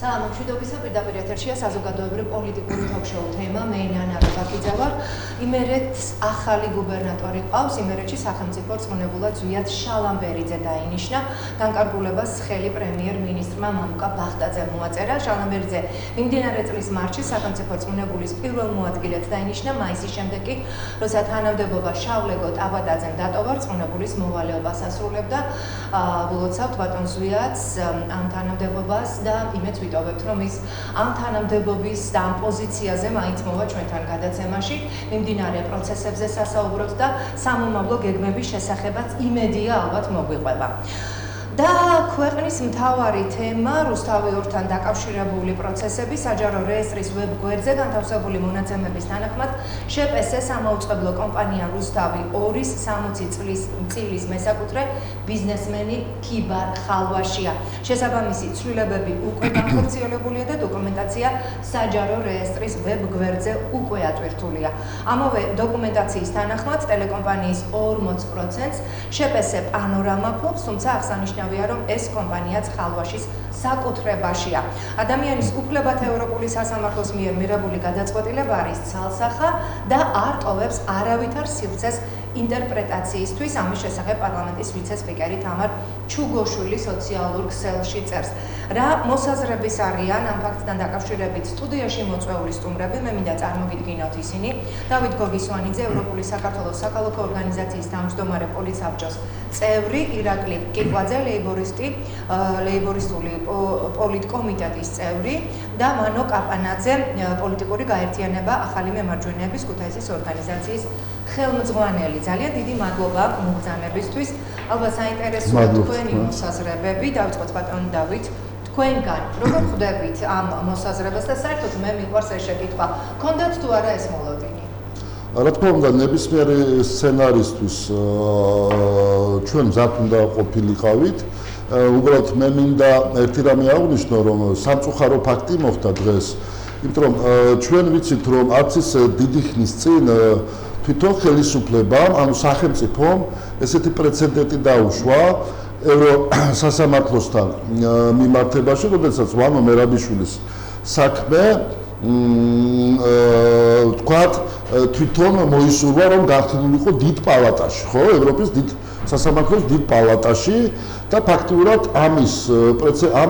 მშვიდობისა პირდაპირ ეთერშია საზოგადოებრივ პოლიტიკური თოქ-შოუ თემა. მე ნანა ბაკიძე ვარ. იმერეთს ახალი გუბერნატორი ყავს. იმერეთში სახელმწიფო რწმუნებულად ზვიად შალამბერიძე დაინიშნა. განკარგულებას ხელი პრემიერ-მინისტრმა მამუკა ბახტაძემ მოაწერა. შალამბერიძე მიმდინარე წლის მარტში სახელმწიფო რწმუნებულის პირველ მოადგილედ დაინიშნა. მაისის შემდეგ კი, როცა თანამდებობა შავლეგო ტაბატაძემ დატოვა, რწმუნებულის მოვალეობას ასრულებდა. ვლოცავთ ბატონ ზვიადს ამ თანამდებობას და იმედს ვიტოვებთ, რომ ის ამ თანამდებობის და ამ პოზიციაზე მაინც მოვა ჩვენთან გადაცემაში. მიმდინარე პროცესებზე სასაუბროთ და სამომავლო გეგმების შესახებაც იმედია ალბათ მოგვიყვება. და ქვეყნის მთავარი თემა რუსთავი ორთან დაკავშირებული პროცესები საჯარო რეესტრის ვებ გვერდზე განთავსებული მონაცემების თანახმად შპს სამაუწყებლო კომპანია რუსთავი 2-ის 60 წლის მესაკუთრე ბიზნესმენი ქიბარ ხალვაშია. შესაბამისი ცვლილებები უკვე განხორციელებულია და დოკუმენტაცია საჯარო რეესტრის ვებ გვერდზე უკვე ატვირთულია. ამავე დოკუმენტაციის თანახმად ტელეკომპანიის 40%-ს შპს პანორამა ფლობს, თუმცა აღსანიშნავია რომ ეს კომპანიაც ხალვაშის საკუთრებაშია. ადამიანის უფლებათა ევროპული სასამართლოს მიერ მიღებული გადაწყვეტილება არის ცალსახა და არ ტოვებს არავითარ სივრცეს ინტერპრეტაციისთვის. ამის შესახებ პარლამენტის ვიცე-სპიკერი თამარ ჩუგოშვილი სოციალურ ქსელში წერს. რა მოსაზრების არიან ამ ფაქტთან დაკავშირებით სტუდიაში მოწვეული სტუმრები, მე მინდა წარმოგიდგინოთ ისინი. დავით გოგისვანიძე, ევროპული საქართველოს საქალაქო ორგანიზაციის თავმჯდომარე პოლიცაბჭოს წევრი, ირაკლი კიკვაძე, ლეიბორისტული პოლიტკომიტეტის წევრი და მანო კაპანაძე, პოლიტიკური გაერთიანება ახალი მემარჯვენეების ქუთაისის ორგანიზაციის ხელმძღვანელი. ძალიან დიდი მადლობა მოგზაურობისთვის. ალბათ საინტერესოა თქვენი მოსაზრებები. დავიწყოთ ბატონ დავით თქვენგან. როგორ ხვდებით ამ მოსაზრებას და საერთოდ მე მიყვარს ეს შეკითხვა. გქონდათ თუ არა ეს მოლოდინი? რა თქმა უნდა, ნებისმიერი სცენარისთვის ჩვენ მზად უნდა ყოფილიყავით. უბრალოდ მე მინდა ერთი რამე აღვნიშნო, რომ სამწუხარო ფაქტი მოხდა დღეს. იმიტომ რომ ჩვენ ვიცით, რომ არც ის დიდი ხნის წინ თვითონ ხელისუფლებამ, ანუ სახელმწიფომ ესეთი პრეცედენტი დაუშვა ევროსასამართლოსთან მიმართებაში, როდესაც ვანო მერაბიშვილის საქმე თქვათ თვითონ მოისურვა, რომ გახდულიყო დიდ პალატაში, ხო, ევროპის დიდ სასამართლოს დიდ პალატაში და ფაქტიურად ამ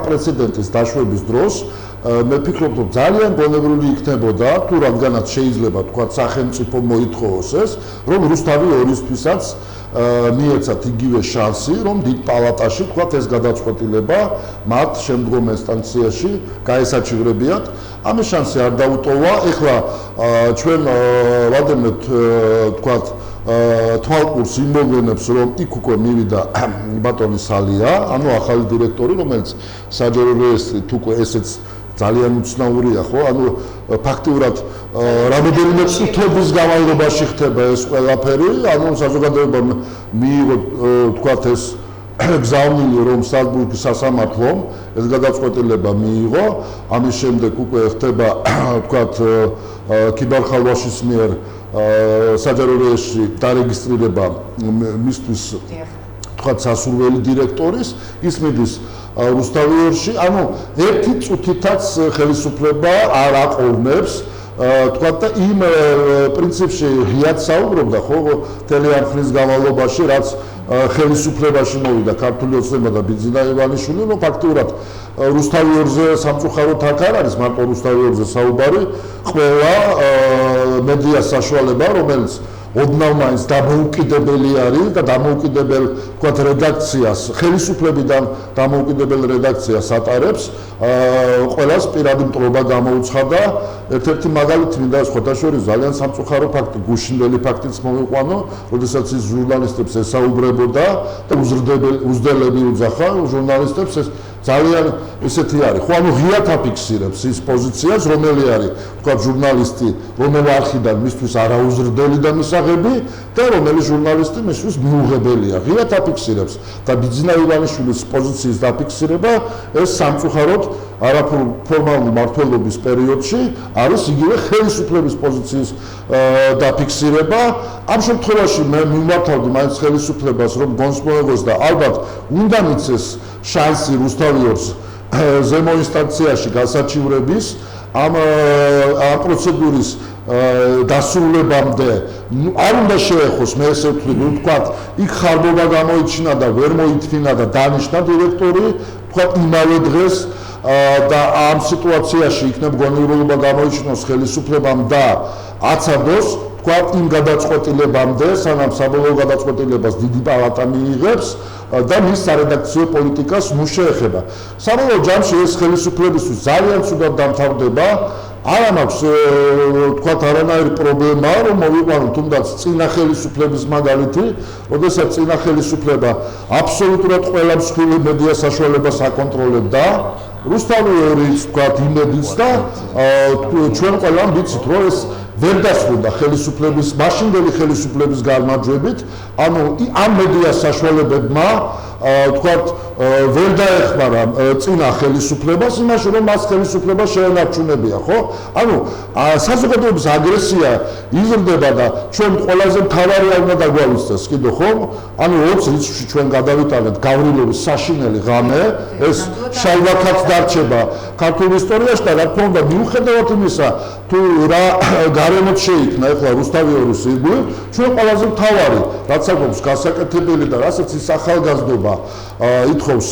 პრეცედენტის დაშვების დროს მე ვფიქრობ, რომ ძალიან გონევრული იქნებოდა, თუ რადგანაც შეიძლება თქვათ სახელმწიფო მოითხოვოს ეს, რომ რუსთავი 2-ისთვისაც მიეცათ იგივე შანსი, რომ დიდ პალატაში თქვათ ეს გადაწყვეტილება მათ შემდგომ ინსტანციაში გაესაჩივრებიათ. ამის შანსი არ დაუტოვა. ეხლა ჩვენ ვადევნებთ თქვათ თვალყურს იმ მოვლენებს, რომ იქ უკვე მივიდა ბატონი სალია, ანუ ახალი დირექტორი, რომელიც საჯარო რეესტრით უკვე ესეც ძალიან უცნაურია, ხო? ანუ ფაქტიურად რამოდენიმე წუთების განმავლობაში ხდება ეს ყველაფერი, ანუ საზოგადოებამ მიიღო თქვათ ეს გზავნილი, რომ სტრასბურგის სასამართლომ ეს გადაწყვეტილება მიიღო. ამის შემდეგ უკვე ხდება თქვათ ქიბარ ხალვაშის მიერ საჯარო რეესტრში დარეგისტრირება მისთვის თქვათ სასურველი დირექტორის, ის მიდის რუსთავი 2-ში, ანუ ერთი წუთითაც ხელისუფლება არ აყოვნებს თქვათ და იმ პრინციპში ღიად საუბრობდა, ხო, მთელი ამ ხნის განმავლობაში, რაც ხელისუფლებაში მოვიდა ქართული ოცნება და ბიძინა ივანიშვილი, რომ ფაქტიურად რუსთავი 2-ზე სამწუხაროდ აქ არ არის მარტო რუსთავი 2-ზე საუბარი, ყველა მედიას საშუალება, რომელიც ოდნავ მაინც დამოუკიდებელი არის და დამოუკიდებელ თქვათ რედაქციას, ხელისუფლებიდან დამოუკიდებელ რედაქციას ატარებს, ყველას პირადი მტრობა გამოუცხადა. ერთ-ერთი მაგალითი მინდა ხოთაშორის ძალიან სამწუხარო ფაქტი, გუშინდელი ფაქტიც მოვიყვანო, როდესაც ის ჟურნალისტებს ესაუბრებოდა და უზრდელები უძახა ჟურნალისტებს, ეს ძალიან ისეთი არის, ხო, ანუ ღიად აფიქსირებს ის პოზიციას, რომელი არის თქვათ ჟურნალისტი, რომელი არხიდან მისთვის არაუზრდელი და მისაღები და რომელი ჟურნალისტი მისთვის მიუღებელია, ღიად აფიქსირებს და ბიძინა ივანიშვილის პოზიციის დაფიქსირება ეს სამწუხაროდ არაფორმალური მმართველობის პერიოდში არის იგივე ხელისუფლების პოზიციის დაფიქსირება. ამ შემთხვევაში მე მიმართავდი მაინც ხელისუფლებას, რომ გონს მოეგოს და ალბათ უნდა მიცეს შანსი რუსთავი 2-ს ზემო ინსტანციაში გასაჩივრების ამ პროცედურის დასრულებამდე არ უნდა შეეხოს მე ესე ვთქვი, ვთქვათ, იქ ხარბობა გამოიჩინა და ვერ მოითმინა და დანიშნა დირექტორი, ვთქვათ, იმავე დღეს და ამ სიტუაციაში იქნებ გონიურობა გამოიჩინოს ხელისუფლებამ და აცადოს, ვთქვათ, იმ გადაწყვეტილებამდე, სანამ საბოლოო გადაწყვეტილებას დიდი პალატა მიიღებს და მის სარედაქციო პოლიტიკას შეეხება. საბოლოო ჯამში ეს ხელისუფლებისთვის ძალიან ცუდად დამთავრდება. არ მაქვს ვთქვათ არანაირი პრობლემა რომ მოვიყვანოთ თუნდაც წინა ხელისუფლების მაგალითი, როდესაც წინა ხელისუფლება აბსოლუტურად ყველა მსხვილი მედია საშუალებას აკონტროლებდა, რუსთავის ვთქვათ იმედიც და ჩვენ ყველამ ვიცით რომ ეს ვერ დასრულდა ხელისუფლების მაშინდელი ხელისუფლების გამარჯვებით, ანუ ამ მედია საშუალებებმა ვთქვათ ვერ დაეხმარა წინა ხელისუფლებას იმაში რომ მას ხელისუფლება შეენარჩუნებია, ხო? ანუ საზოგადოების აგრესია იზრდება და ჩვენ ყველაზე მთავარი არ უნდა დაგვავიწყდეს კიდო, ხო? ანუ 20 რიცხვში ჩვენ გადავიტანეთ გავრილობის საშინელი ღამე, ეს შალვათაც დარჩება ქართულ ისტორიაში და რა თქმა უნდა მიუხედავად იმისა თუ რა გარემოც შეიქმნა ეხლა რუსთავის ირგვლივ, ჩვენ ყველაზე მთავარი რაც აქვს გასაკეთებელი და რასაც ის ახალგაზრდობა ითხოვს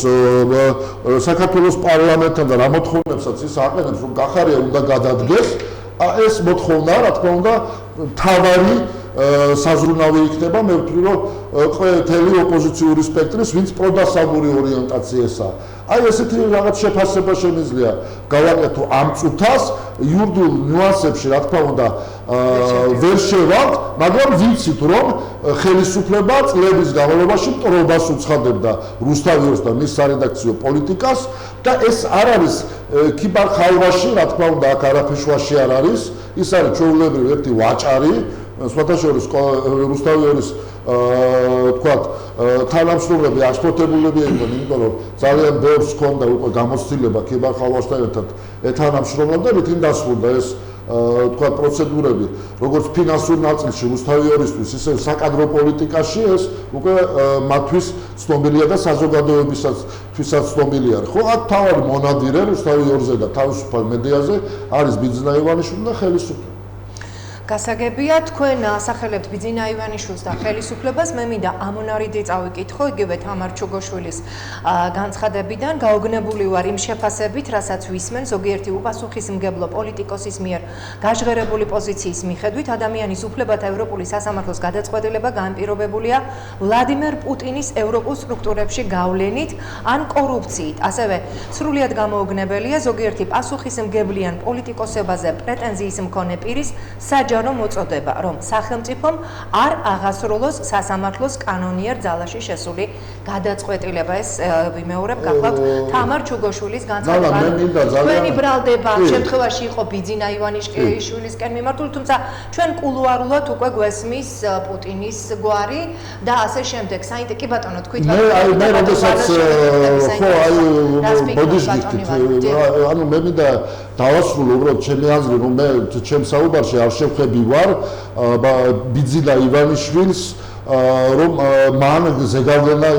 საქართველოს პარლამენტთან და რა მოთხოვნებსაც ის აყენებს რომ გახარია უნდა გადადგეს, ეს მოთხოვნა რა თქმა უნდა მთავარი საზრუნავი იქნება, მე ვთვლი რომ მთელი ოპოზიციური სპექტრის ვინც პროდასავლური ორიენტაციასაა. აი ესეთი რაღაც შეფასება შემიძლია გავაკეთო ამ წუთას, იურიდიულ ნიუანსებში რა თქმა უნდა ვერ შევალთ, მაგრამ ვიცით რომ ხელისუფლება წლების განმავლობაში მტრობას უცხადებდა რუსთავის და მის სარედაქციო პოლიტიკას და ეს არ არის ქიბარ ხალვაში, რა თქმა უნდა აქ არაფეშვაში არ არის, ის არის ჩვეულებრივი ერთი ვაჭარი, სხვათა შორის რუსთავის ვთქვათ თანამშრომლები აღშფოთებულები იყვნენ, იმიტომ რომ ძალიან ბევრს ჰქონდა უკვე გამოცდილება ქიბარ ხალვასთან ერთად ეთანამშრომლობდა, რითინ დასრულდა ეს ვთქვათ პროცედურები, როგორც ფინანსურ ნაწილში რუსთავისთვის, ისე საკადრო პოლიტიკაში ეს უკვე მათთვის ცნობილია და საზოგადოებისთვისაც ცნობილია. ხო, აქ თავარი მონადირე რუსთავისზე და თავისუფალ მედიაზე არის ბიძინა ივანიშვილი და ხელისუფლება. გასაგებია თქვენ ასახელებთ ბიძინა ივანიშვილს და ხელისუფლებას, მე მინდა ამონარიდი წავიკითხო იგივე თამარ ჩუგოშვილის განცხადებიდან, გაოგნებული ვარ იმ შეფასებით, რასაც ვისმენ ზოგიერთი უპასუხისმგებლო პოლიტიკოსის მიერ გაჟღერებული პოზიციის მიხედვით, ადამიანის უფლებათა ევროპული სასამართლოს გადაწყვეტილება განპირობებულია ვლადიმერ პუტინის ევროპულ სტრუქტურებში გავლენით ან კორუფციით. ასევე სრულიად გამოუგნებელია ზოგიერთი პასუხისმგებლიან პოლიტიკოსებაზე პრეტენზიის მქონე პირის საჯარო მოწოდება, რომ სახელმწიფომ არ აღასრულოს სასამართლოს კანონიერ ძალაში შესული გადაწყვეტილება. ეს ვიმეორებ გახლავთ თამარ ჩუგოშვილის განცხადება. თქვენი ბრალდება ამ შემთხვევაში იყო ბიძინა ივანიშვილისკენ მიმართული, თუმცა ჩვენ კულუარულად უკვე გვესმის პუტინის გვარი და ასე შემდეგ. კი ბატონო, თქვით მე როდესაც ხო ბოდიშ ანუ მე მინდა დავასრულო უბრალოდ ჩემი აზრი, რომ მე ჩემ საუბარში არ შევხვები ვარ ბიძინა ივანიშვილს რომ მან ზეგავლენა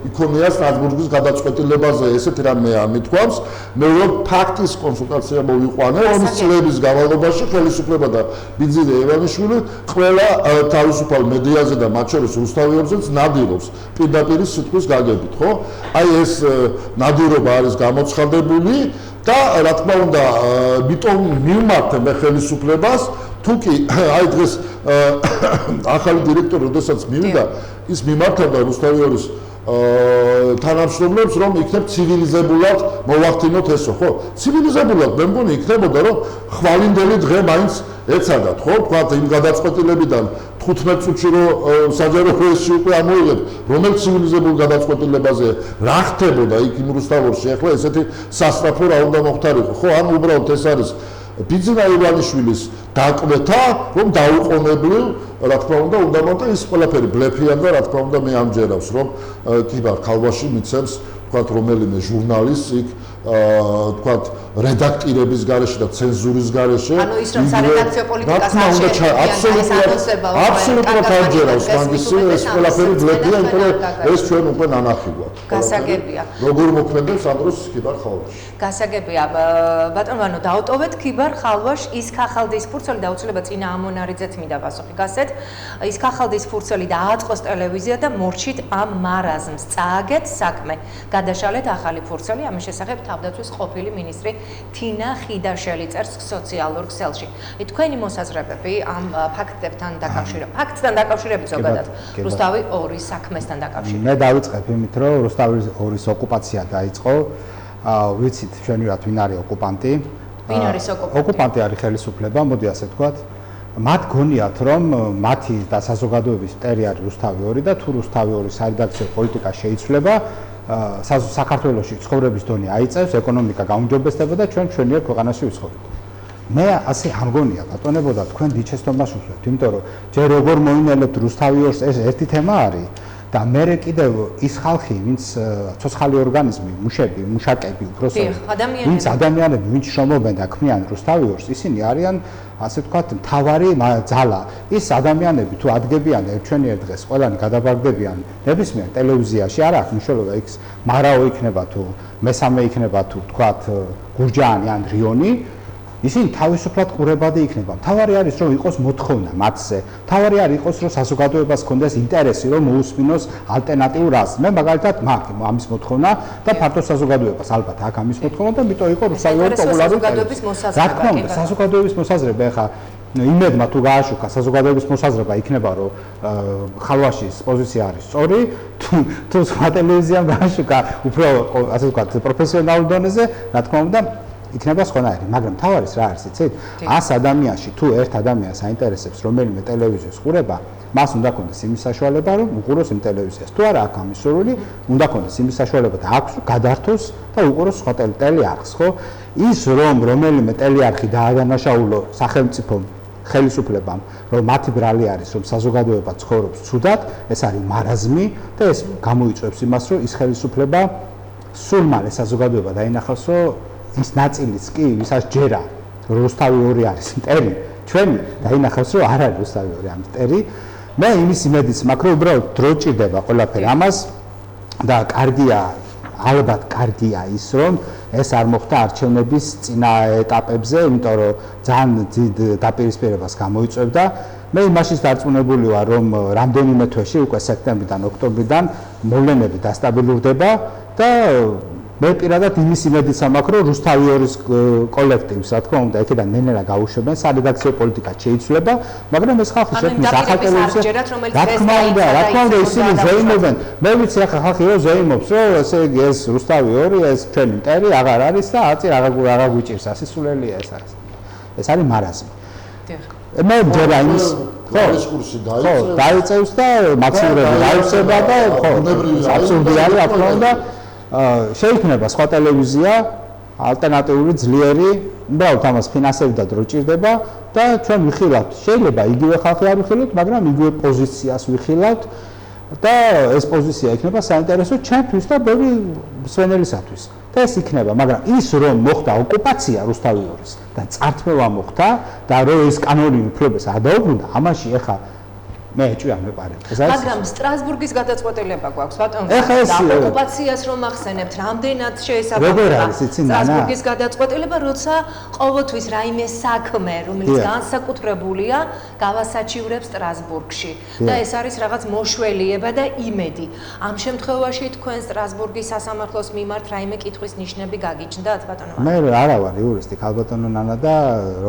იქონია სტრასბურგის გადაწყვეტილებაზე, ესეთი რამე არ მithქვამს. მე ვუყო ფაქტის კონსულტაცია მოვიყვანე 20 წლების განმავლობაში ხელისუფლება და ბიძინა ივანიშვილი ყველა თავისუფალ მედიაზე და მათ შორის რუსთავიოზეც ნადირობს პირდაპირ სიტყვის გაგებით, ხო? აი ეს ნადირობა არის გამოცხადებული და რა თქმა უნდა, მიტომ მივმართე მე ხელისუფლებას, თუკი აი დღეს ახალი დირექტორი როდესაც მივიდა, ის მიმართავდა რუსთავის თანამშრომლებს, რომ იქნებ ცივილიზებულად მოვახდინოთ ესო, ხო? ცივილიზებულად მე მგონი იქნებოდა, რომ ხვალინდელი დღე მაინც ეცადათ, ხო? თქვათ იმ გადაწყვეტილებიდან 15 წუთში რომ საჯარო პრესში უკვე ამოიღებ, რომელ ცივილიზებულ გადაწყვეტილებაზე რა ხდებოდა იქ იმ რუსთავში, ახლა ესეთი სასწრაფო რა უნდა მოხდარიყო, ხო? ანუ უბრალოდ ეს არის ბიძინა ივანიშვილის დაკვეთა, რომ დაუყოვნებლივ, რა თქმა უნდა, ის ყველაფერი ბლეფია და რა თქმა უნდა მე ამჯერავს, რომ ქიბარ ხალვაში მიცემს, თქვათ რომელიმე ჟურნალისტს იქ თქვათ რედაქტირების გარეშე და ცენზურის გარეშე. ანუ ის რომ სარედაქციო პოლიტიკას აბსოლუტურად არჯერავს მაგის ეს ყველაფერი ბლექია, იმიტომ რომ ეს ჩვენ უკვე ნანახი გვაქვს. გასაგებია. როგორ მოქმედებს ამ დროს ქიბარ ხალვაში? გასაგებია. ბატონო, დავტოვეთ ქიბარ ხალვაში ის ქახალდის ფურცელი და აუცილებლად წინა ამონარიძეც მინდა პასუხი გასცეთ. ის ქახალდის ფურცელი და აწყოს ტელევიზია და მორჩით ამ მარაზმს. წააგეთ საქმე. გადაშალეთ ახალი ფურცელი, ამის შესახებ თავდაცვის ყოფილი მინისტრი თინა ხიდაშელი წერს სოციალურ ქსელში. თქვენი მოსაზრებები ამ ფაქტებთან ფაქტთან დაკავშირებით ზოგადად რუსთავი 2 საქმესთან დაკავშირებით. მე დავიწყებ იმით, რომ რუსთავი 2-ის ოკუპაცია დაიწყო. ვიცით ჩვენივად ვინ არის ოკუპანტი? ვინ არის ოკუპანტი? ოკუპანტი არის ხელისუფლება, მოდი ასე ვთქვათ. მათ გონიათ, რომ მათი და საზოგადოების მტერი არის რუსთავი 2 და თუ რუსთავი 2 სარედაქციო პოლიტიკა შეიცვლება, საქართველოში ცხოვრების დონე აიწევს, ეკონომიკა გაუმჯობესდება და ჩვენი ქვეყანაში ვიცხოვრობთ. მე ასე არ მგონია, ბატონებო და თქვენ დიჩესტომას უხსნით, იმიტომ რომ ჯერ როგორ მოინერლებთ რუსთავი 2-ს, ეს ერთი თემა არის და მე კიდევ ის ხალხი, ვინც ცოცხალი ორგანიზმი, მუშაკები, უფროსები, ვინც ადამიანები, ვინც შრომობენ და ქმნიან რუსთავი 2-ს, ისინი არიან ასე ვთქვათ, მთავარი ძალა. ის ადამიანები თუ ადგებიან ერთჩვენიერ დღეს, ყველანი გადაბარგდებიან ნებისმიერ ტელევიზიაში, არ აქვს მნიშვნელობა იქ მარაო იქნება თუ მესამე იქნება თუ ვთქვათ გურჯაანი ან რიონი, ისინი თავისუფლად ყურებადი იქნება. მთავარი არის რომ იყოს მოთხოვნა მათზე. მთავარი არის იყოს რომ საზოგადოებას ჰქონდეს ინტერესი რომ მოусმინოს ალტერნატიულ რაზმს. მე მაგალითად მაქვს ამის მოთხოვნა და ფართო საზოგადოებას ალბათ აქ ამის მოთხოვნა და მიტომ იყო რუსთავი 2 პოპულარული ტელევიზია. რა თქმა უნდა, საზოგადოების მოსაზრება ეხა იმედმა თუ გააშუქა საზოგადოების მოსაზრება იქნება რომ ხალვაშის პოზიცია არის სწორი, თუ სხვა ტელევიზიამ გააშუქა უფრო ასე ვთქვათ პროფესიონალურ დონეზე, რა თქმა უნდა იქნება სხვანაირი, მაგრამ თავარის რა არის, იცით? 100 ადამიანში თუ ერთ ადამიანს აინტერესებს რომელიმე ტელევიზიის ყურება, მას უნდა ქონდეს იმის საშუალება, რომ უყუროს იმ ტელევიზიას. თუ არა აქვს ამის სურვილი, უნდა ქონდეს იმის საშუალება და აქვს რომ გადართოს და უყუროს სხვა ტელეარხს, ხო? ის რომ რომელიმე ტელეარხი დაადანაშაულო სახელმწიფომ ხელისუფლებამ, რომ მათი ბრალი არის, რომ საზოგადოება ცხოვრობს ცუდად, ეს არის მარაზმი და ეს გამოიწვევს იმას, რომ ის ხელისუფლება სულ მალე საზოგადოება დაინახავს, რომ ის ნაწილიც კი, ვისაც ჯერა რუსთავი 2 არის მტერი, ჩვენი დაინახავს, რომ არ არის რუსთავი 2 ამ მტერი. მე იმის იმედიც მაქვს, რომ უბრალოდ დრო ჭირდება ყველაფერი ამას და კარგია, ალბათ კარგია ის, რომ ეს არ მოხდა არჩევნების წინა ეტაპებზე, იმიტომ რომ ძალიან დიდ დაპირისპირებას გამოიწვევდა. მე იმაშიც დარწმუნებული ვარ, რომ რამდენიმე თვეში, უკვე სექტემბრიდან, ოქტომბრიდან მოვლენები დასტაბილურდება და მე პირადად იმის იმედიც მაქვს, რომ რუსთავი 2-ის კოლექტივს, რა თქმა უნდა, ეკიდან ნენერა გაუშვებენ, სარედაქციო პოლიტიკა შეიცვლება, მაგრამ ეს ხალხი შექმნის ახალ ტელევიზიას, რა თქმა უნდა, ისინი ზეიმობენ. მე ვიცი ახლა ხალხი რომ ზეიმობს, რომ ესე იგი ეს რუსთავი 2, ეს ჩვენი მტერი აღარ არის და აწი აღარ გვიჭირს, ასისულელია ეს არის. ეს არის მარაზმი. მე მჯერა იმის ეს კურსი დაიწევს და მაქსიმუმები დაივსება და ხო, აბსურდი არის, რა თქმა უნდა. შეიქმნება სხვა ტელევიზია, ალტერნატიული ძლიერი, უბრალოდ ამას ფინანსები და დრო ჭირდება და ჩვენ ვიხილავთ. შეიძლება იგივე ხალხი არ ვიხილავთ, მაგრამ იგივე პოზიციას ვიხილავთ და ეს პოზიცია იქნება საინტერესო ჩვენთვის და ბევრი მსვენელისათვის. და ეს იქნება, მაგრამ ის რომ მოხდა ოკუპაცია რუსთავი 2-ის და წართმევა მოხდა და რომ ეს კანონი უფლებას არ დაუბრუნდა, ამაში ეხა მე ეჭვი არ მეპარებ. მაგრამ სტრასბურგის გადაწყვეტილება გვაქვს, ბატონო. და ოკუპაციას რომ ახსენებთ, რამდენად შეესაბამება სტრასბურგის გადაწყვეტილება, როცა ყოველთვის რაიმე საქმე, რომელიც განსაკუთრებულია, გავასაჩივრებს სტრასბურგში. და ეს არის რაღაც მოშველიება და იმედი. ამ შემთხვევაში თქვენ სტრასბურგის სასამართლოს მიმართ რაიმე კითხვის ნიშნები გაგიჩნდათ, ბატონო? მე არა ვარ იურისტი, ქალბატონო ნანა და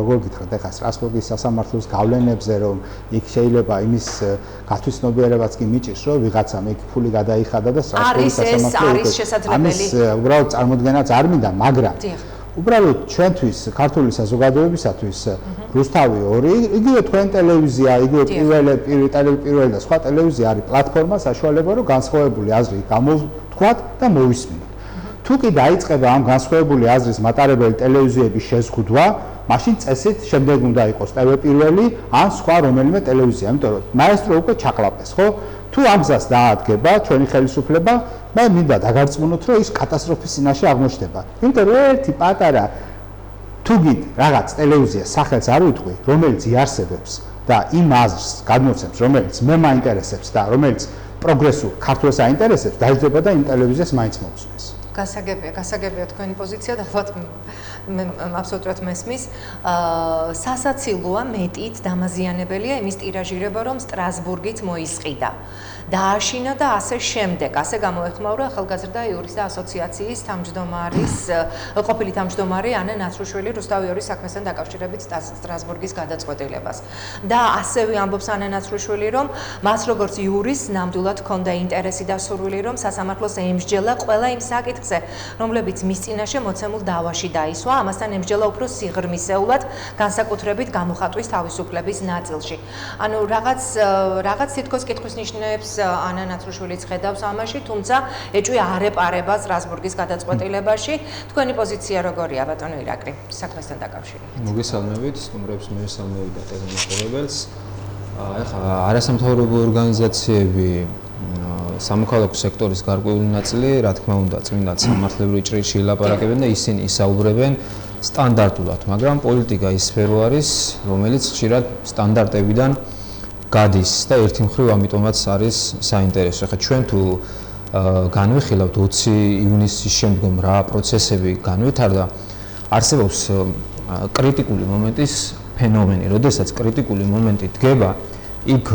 როგორ გითხრათ, ეხლა სტრასბურგის სასამართლოს გავლენებზე რომ იქ შეიძლება იმის გათვისნობიერებაც კი მიჭირს, რომ ვიღაცამ იქ ფული გადაიხადა და სტრასბურგის სასამართლო არის შესაძლებელი. ამის უბრალოდ წარმოდგენაც არ მინდა, მაგრამ უბრალოდ ჩვენთვის, ქართული საზოგადოებისათვის რუსთავი 2, იგივე თქვენ ტელევიზია, იგივე პირველი და სხვა ტელევიზია არის პლატფორმა, საშუალება, რომ განსხვავებული აზრი გამოვთქვათ და მოვისმინოთ. თუ კი დაიწყება ამ განსხვავებული აზრის მატარებელი ტელევიზიების შეზღუდვა, მაშინ წესით შემდეგ უნდა იყოს TV პირველი ან სხვა რომელიმე ტელევიზია, იმიტომ რომ მაესტრო უკვე ჩაკლაპეს, ხო? თუ ამ გზას დაადგება ჩვენი ხელისუფლება, მე მინდა დაგარწმუნოთ, რომ ის კატასტროფის წინაშე აღმოჩნდება. იმიტომ რომ ერთი პატარა თუ გით რაღაც ტელევიზიას სახელს არ ვიტყვი, რომელიც იარსებებს და იმ აზრს გადმოცემს, რომელიც მე მაინტერესებს და რომელიც პროგრესულ ქართველს აინტერესებს, დაიძება და იმ ტელევიზიას მაინც მოусმენს. გასაგებია თქვენი პოზიცია და ალბათ მე აბსოლუტურად მესმის. სასაცილოა მეტით დამაზიანებელია იმის ტირაჟირება, რომ სტრასბურგიც მოისყიდა. დააშინა და ასე შემდეგ. ასე გამოეხმაურა ახალგაზრდა იურისტთა ასოციაციის თავმჯდომარის ყოფილი თავმჯდომარე ანა ნაცრუშვილი რუსთავი ორის საქმესთან დაკავშირებით სტრასბურგის გადაწყვეტილებას. და ასევე ამბობს ანა ნაცრუშვილი, რომ მას როგორც იურისტს ნამდვილად ჰქონდა ინტერესი და სურვილი, რომ სასამართლოს ემსჯელა ყველა იმ საკითხზე, რომლებიც მის წინაშე მოცემულ დავაში დაისვა, ამასთან ემსჯელა უფრო სიღრმისეულად, განსაკუთრებით გამოხატვის თავისუფლების ნაწილში. ანუ რაღაც თითქოს კითხვის ნიშნებს ანა ნაცრუშვილიც ხედავს ამაში, თუმცა ეჭვი არ ეპარება სტრასბურგის გადაწყვეტილებაში. თქვენი პოზიცია როგორია, ბატონო ირაკლი, საქმესთან დაკავშირებით? მოგესალმებით, სტუმრებს მივესალმებით და ტელემოყურებელს. ეხლა არასამთავრობო ორგანიზაციები, სამოქალაქო სექტორის გარკვეული ნაწილი, რა თქმა უნდა, წმინდა სამართლებრივ ჭრილში ილაპარაკებენ და ისინი ისაუბრებენ სტანდარტულად, მაგრამ პოლიტიკა ის სფერო არის, რომელიც ხშირად სტანდარტებიდან გადის და ერთი მხრივ ამიტომაც არის საინტერესო. ეხლა ჩვენ თუ განვიხილავთ 20 ივნისის შემდგომ რა პროცესები განვითარდა, არსებობს კრიტიკული მომენტის ფენომენი, როდესაც კრიტიკული მომენტი დგება, იქ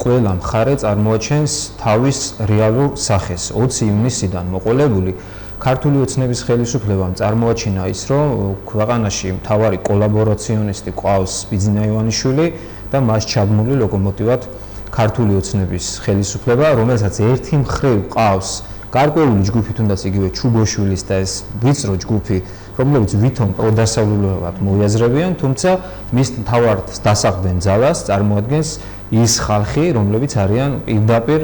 ყველა მხარე წარმოაჩენს თავის რეალურ სახეს. 20 ივნისიდან მოყოლებული ქართული ოცნების ხელისუფლებამ წარმოაჩინა ის, რომ ქვეყანაში მთავარი კოლაბორაციონისტი ყავს ბიძინა ივანიშვილი და მას ჩაბმული ლოკომოტივად ქართული ოცნების ხელისუფლება, რომელსაც ერთი მხრივ ყავს გარკვეული ჯგუფი, თუნდაც იგივე ჩუბოშვილის და ეს ვიწრო ჯგუფი, რომლებიც ვითომ პროდასავლურებად მოიაზრებიან, თუმცა მის მთავარ დასახდენ ძალას წარმოადგენს ის ხალხი, რომლებიც არიან პირდაპირ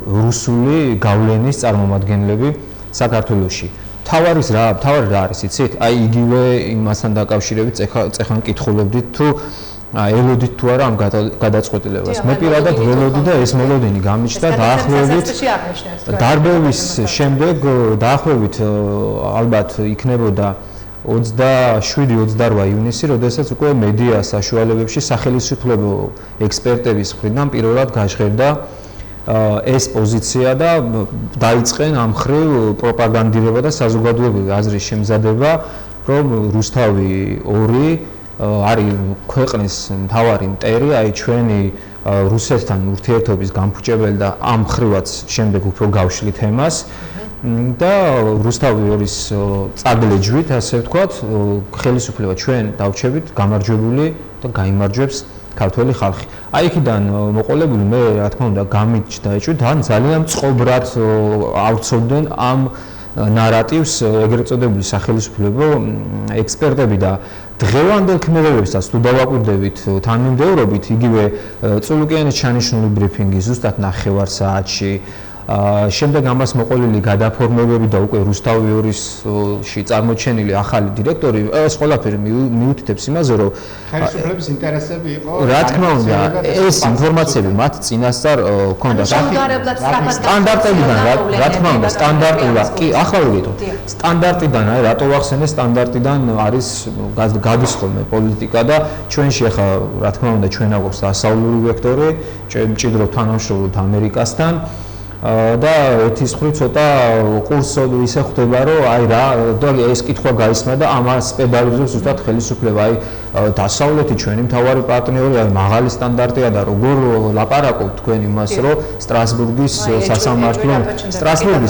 რუსული გავლენის წარმომადგენლები საქართველოში. თავარი რა არის, იცით? აი იგივე იმასთან დაკავშირებით წეხან კითხულობდით თუ ელოდით თუ არა ამ გადაწყვეტილებას. მე პირადად ველოდი და ეს მელოდინი გამიჩნდა დაახლოებით დარბევის შემდეგ, დაახლოებით ალბათ იქნებოდა 27-28 ივნისი, როდესაც უკვე მედია საშუალებებში სახელმწიფო ექსპერტების მხრიდან პირველად გაჟღერდა ეს პოზიცია და დაიწყენ ამ მხრივ პროპაგანდირება და საზოგადოებრივი აზრის შემზადება, რომ რუსთავი 2 არის ქვეყნის მთავარი მტერი, აი ჩვენი რუსეთთან ურთიერთობის გამფუჭებელი და ამ მხრივაც შემდეგ უფრო გავშლით თემას და რუსთავი 2-ის წაგლეჯვით, ასე ვთქვათ, ხელისუფლება ჩვენ დავჩებით გამარჯვებული და გაიმარჯვებს ქართველი ხალხი. აი იქიდან მოყოლებული მე რა თქმა უნდა გამიჩნდა ეჭვი და ძალიან წყობრად ავრცობდნენ ამ ნარატივს ეგრეთ წოდებული სახელმწიფო ექსპერტები და დღევანდელ ქმედებებსაც თუ დავაკვირდებით თანმიმდევრობით, იგივე წულუკიანის ჩანიშნული ბრიფინგი ზუსტად 9 საათში, შემდეგ ამას მოყოლილი გადაფორმებები და უკვე რუსთავი 2-ში წარმოჩენილი ახალი დირექტორი, ეს ყველაფერი მიუთითებს იმაზე, რომ ხელისუფლების ინტერესები იყო. რა თქმა უნდა, ეს ინფორმაციები მათ წინასწარ ჰქონდა სტანდარტებიდან, რა თქმა უნდა, სტანდარტულად, კი, ახლა ვიგეთ, სტანდარტიდან, აი რატო ვახსენე, სტანდარტიდან არის გადის ხოლმე პოლიტიკა და ჩვენში ახლა რა თქმა უნდა ჩვენ აგვაქვს დასავლური ვექტორი, მჭიდროდ თანამშრომლობთ ამერიკასთან და ერთის მხრივ ცოტა კურსი ისე ხვდება, რომ აი რა ეს კითხვა გაისმა და ამას პედალიზებს ზუსტად ხელისუფლება. აი დასავლეთი ჩვენი მთავარი პარტნიორი, აი მაღალი სტანდარტია და როგორ ლაპარაკობთ თქვენ იმას, რომ სტრასბურგის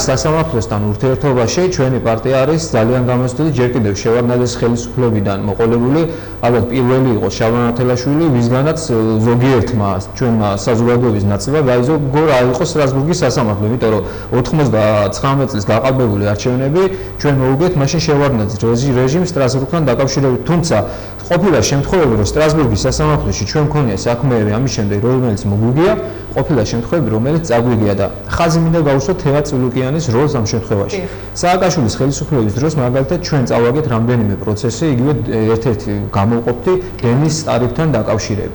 სასამართლოსთან ურთიერთობაში ჩვენი პარტია არის ძალიან გამოცდილი, ჯერ კიდევ შევარდნაძის ხელისუფლებიდან მოყოლებული, ალბათ პირველი იყო შალვა ნათელაშვილი, ვისგანაც ზოგიერთმა ჩვენმა საზოგადოების ნაწილმა გაიზო გორ არ იყო სტრასბურგის სასამართლო, იმიტომ რომ 99 წლის გაყალბებული არჩევნები ჩვენ მოუგეთ მაშინ შევარდნაძის რეჟიმს სტრასბურგთან დაკავშირებით, თუმცა ყოფილა შემთხვევები, რომ სტრასბურგის სასამართლოში ჩვენ მქონია საქმეები ამის შემდეგ, რომელიც მოგვიგია, ყოფილა შემთხვევები, რომელიც წაგვიგია და ხაზი მინდა გავუსვათ თემა წულუკიანის როლს ამ შემთხვევაში. სააკაშვილის ხელისუფლების დროს მაგალითად ჩვენ წავაგეთ რამდენიმე პროცესი, იგივე ერთ-ერთი გამოვყოფთი დენის ტარიფთან დაკავშირებით.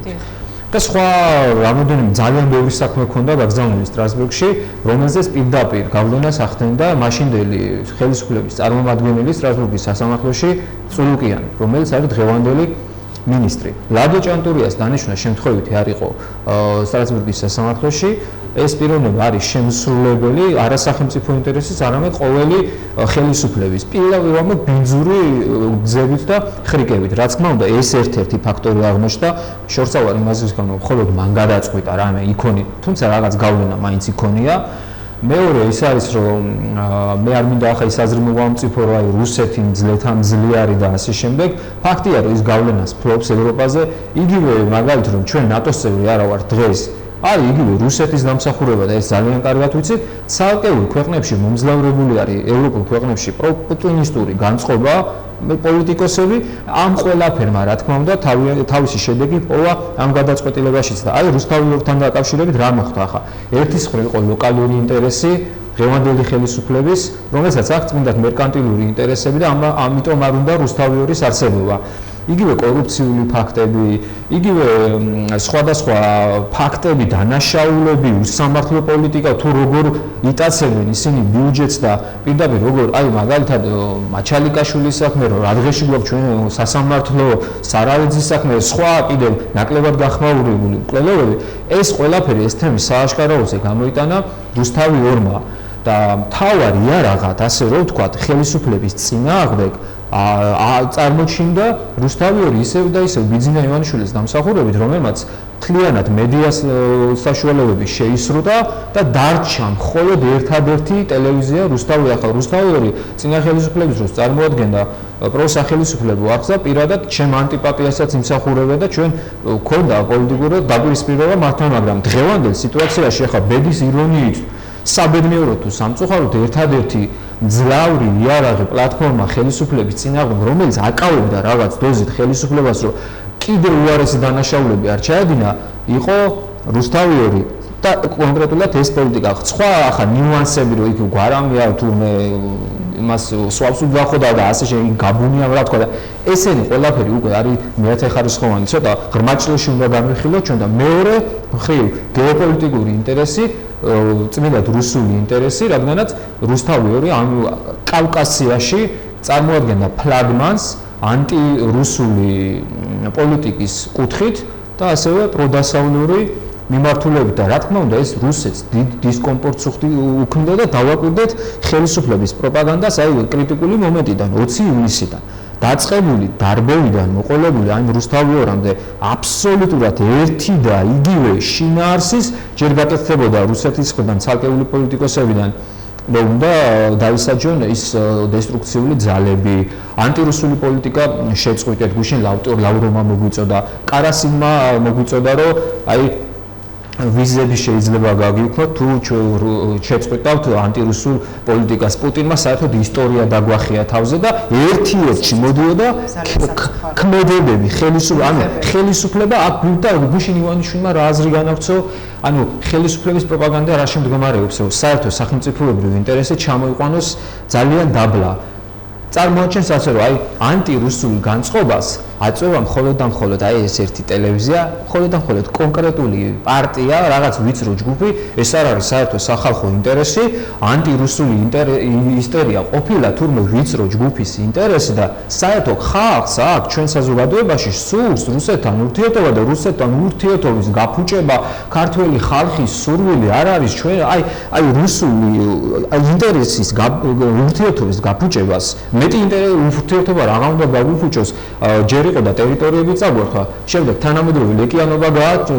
და სხვა რამოდენიმე ძალიან ბევრი საქმე ქონდა გაგზავნილი სტრასბურგში, რომელზეც პირდაპირ გავლენას ახდენდა მაშინდელი ხელისუფლების წარმომადგენელი სტრასბურგის სასამართლოში წულუკიანი, რომელიც არის დღევანდელი მინისტრი. ლადო ჭანტურიას დანიშვნა შემთხვევითი არ იყო სტრასბურგის სასამართლოში. ეს პიროვნება არის შემსრულებელი არასახელმწიფო ინტერესის, არამედ ყოველი ხელისუფლების პირდაპირ ბინძური გზებით და ხრიკებით. რაც თქმა უნდა, ეს ერთ-ერთი ფაქტორი აღმოჩნდა, შორს ავარ იმაზეც რომ მხოლოდ მან გადაწყვიტა რამე იქონი, თუმცა რაღაც გავლენა მაინც იქონია. მეორე ის არის რომ მე არ მინდა ახლა ის აზრი მოვამწიფო რომ აი რუსეთი მძლიანი და ასე შემდეგ. ფაქტია რომ ის გავლენას ფლობს ევროპაზე, იგივე მაგალითად რომ ჩვენ ნატოს წევრი არა ვართ დღეს. არის იგივე რუსეთის დამსახურება და ეს ძალიან კარგად ვიცით, ცალკეულ ქვეყნებში მომძლავრებული არის ევროპულ ქვეყნებში პროპუტინისტური განწყობა, პოლიტიკოსები ამ ყველაფერმა რა თქმა უნდა თავისი შედეგი პოვა ამ გადაწყვეტილებაშიც და აი რუსთავიორთან დაკავშირებით რა მოხდა ახლა. ერთის მხრივ იყო ლოკალური ინტერესი დღევანდელი ხელისუფლების, რომელსაც აქვს წმინდად მერკანტილური ინტერესები და ამიტომ არ უნდა რუსთავიორის არსებობა. იგივე კორუფციული ფაქტები, იგივე სხვადასხვა ფაქტები, დანაშაულები, უსამართლო პოლიტიკა თუ როგორ იტაცებენ ისინი ბიუჯეტს და პირდაპირ როგორ აი მაგალითად მაჩალიკაშვილის საქმე, რომ რა დღეში გვაქვს ჩვენ სასამართლო, სარაველძის საქმე, სხვა კიდევ ნაკლებად გახმაურებული მკვლელობები, ეს ყველაფერი ეს თემი სააშკაროზე გამოიტანა რუსთავიორმა და მთავარ იარაღად, ასე რომ ვთქვათ, ხელისუფლების წინააღმდეგ წარმოჩინდა რუსთავიორი ისევ და ისევ ბიძინა ივანიშვილის დამსახურებით, რომელმაც მთლიანად მედიას საშუალებები შეისრუტა და დარჩა მხოლოდ ერთადერთი ტელევიზია რუსთავიორი. ახლა რუსთავიორი წინა ხელისუფლების დროს წარმოადგენდა პროსახელისუფლებო არხს და პირადად ჩემ ანტიპატიასაც იმსახურებდა და ჩვენ გვქონდა პოლიტიკურად დაპირისპირება მართლა, მაგრამ დღევანდელ სიტუაციაში ახლა ბედის ირონიით საბედნიეროდ თუ სამწუხაროდ ერთადერთი ძლავრი იარაღი პლატფორმა ხელისუფლების წინააღმდეგ, რომელიც აკავებდა რაღაც დოზით ხელისუფლებას, რომ კიდევ უარესი დანაშაულები არ ჩაედინა, იყო რუსთავიორი და კონკრეტულად ეს პოლიტიკა. სხვა ახლა ნიუანსები რომ იქ გვარამია თურმე იმას სვავს უძახოდა და ასე შემდეგ გაბუნია რა თქვა და ესენი ყველაფერი უკვე არის მეათეხარისხოვანი, ცოტა ღრმაჭრილში უნდა გამიხილოთ ჩვენ და მეორე მხრივ გეოპოლიტიკური ინტერესი, წმინდად რუსული ინტერესი, რადგანაც რუსთავიორი ამ კავკასიაში წარმოადგენდა ფლაგმანს ანტირუსული პოლიტიკის კუთხით და ასევე პროდასავლური მიმართულებით და რა თქმა უნდა ეს რუსეთს დიდ დისკომფორტს უქმნიდა და დავაკვირდეთ ხელისუფლების პროპაგანდას აი კრიტიკული მომენტიდან 20 ივნისიდან დაწყებული დარბევიდან მოყოლებული აი რუსთავიორამდე აბსოლუტურად ერთი და იგივე შინაარსის ჯერ გაკეთდებოდა რუსეთის მხრიდან ცალკეული პოლიტიკოსებიდან და უნდა დაისაჯონ ის დესტრუქციული ძალები, ანტირუსული პოლიტიკა შეწყვიტეთ, გუშინ ლავროვმა მოგვიწოდა, კარასინმა მოგვიწოდა, რომ აი ვიზები შეიძლება გაგიქვათ თუ შეწყვეტავთ ანტირუსულ პოლიტიკას. პუტინმა საერთოდ ისტორია დაგვახია თავზე და ერთ-ერთში მოდიოდა ქმედებები, ხელისუფლება აქ გულდა გუშინ ივანიშვილმა რა აზრი განავრცო, ანუ ხელისუფლების პროპაგანდა რა შემდგომარეობს, რომ საერთო სახელმწიფოებრივი ინტერესი ჩამოიყვანოს ძალიან დაბლა. წარმოაჩენს ასე რომ აი ანტირუსულ განწყობას აწვევა მხოლოდ და მხოლოდ აი ეს ერთი ტელევიზია, მხოლოდ და მხოლოდ კონკრეტული პარტია, რაღაც ვიწრო ჯგუფი, ეს არ არის საერთო სახალხო ინტერესი, ანტირუსული ისტერია ყოფილა თურმე ვიწრო ჯგუფის ინტერესი და საერთო ხალხს აქ ჩვენ საზოგადოებაში სურს რუსეთთან ურთიერთობა და რუსეთთან ურთიერთობის გაფუჭება, ქართველი ხალხის სურვილი არ არის ჩვენ აი რუსული ინტერესის ურთიერთობის გაფუჭებას მეტი ურთიერთობა რა უნდა გავიფუჭოს ჯერ იყო და ტერიტორიები წაგვერხა. შემდეგ თანამედროვე ლეკიანობა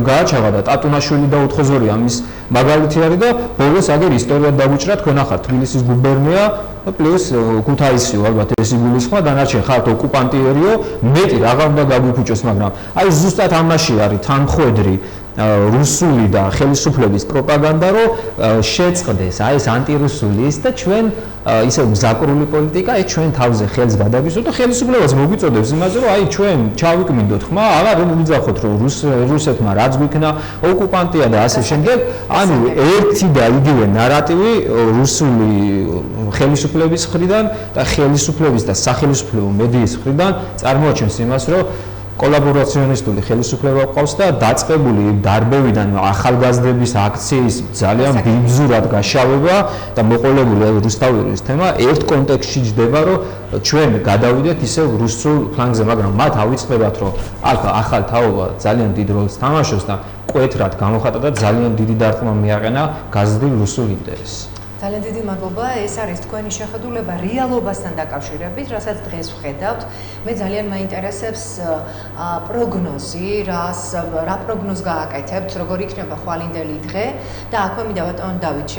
გააჩაღა და ტატუნაშვილი და ოთხოზორი ამის მაგალითი არის და ბოლოს აგერ ისტორიად დაგვიჭრა თქვენ ახლა თბილისის გუბერნია პლუს ქუთაისიო ალბათ ეს იგულისხმა დანარჩენ ხართ ოკუპანტიერიო მეტი რაღა უნდა გაგვიფუჭოს, მაგრამ აი ზუსტად ამაში არის თანმხვედრი რუსული და ხელისუფლების პროპაგანდა, რომ შეწყდეს აი ეს ანტირუსული ის და ჩვენ ისე მზაკრული პოლიტიკა აი ჩვენ თავზე ხელს გადაგისვოთ და ხელისუფლებას მოგვიწოდებს იმაზე, რომ აი ჩვენ ჩავიკვმინდოთ ხმა, აღარ ვიძახოთ რომ რუსეთმა რაც გვიქნა ოკუპანტია და ასე შემდეგ, ანუ ერთი და იგივე ნარატივი რუსული ხელისუფლების მხრიდან და ხელისუფლების და სახელისუფლებო მედიის მხრიდან წარმოაჩენს იმას, რომ კოლაბორაციონისტული ხელისუფლება ყავს და დაწყებული დარბევიდან ახალგაზრდების აქციის ძალიან ბიბზურად გაშავება და მოყოლებული რუსთავის თემა ერთ კონტექსტში ჯდება, რომ ჩვენ გადავიდეთ ისევ რუსულ ფლანგზე, მაგრამ მათ ავიწყდებათ, რომ აქ ახალ თაობა ძალიან დიდ როლს თამაშობს და კვეთრად გამოხატა და ძალიან დიდი დარტყმა მიაყენა გაზრდილ რუსულ ინტერესს. ძალიან დიდი მადლობა. ეს არის თქვენი შეხედულება რეალობასთან დაკავშირებით, რასაც დღეს ვხედავთ. მე ძალიან მაინტერესებს პროგნოზი, რა პროგნოზს გააკეთებთ, როგორ იქნება ხვალინდელი დღე და აქვე მინდა ბატონ დავით,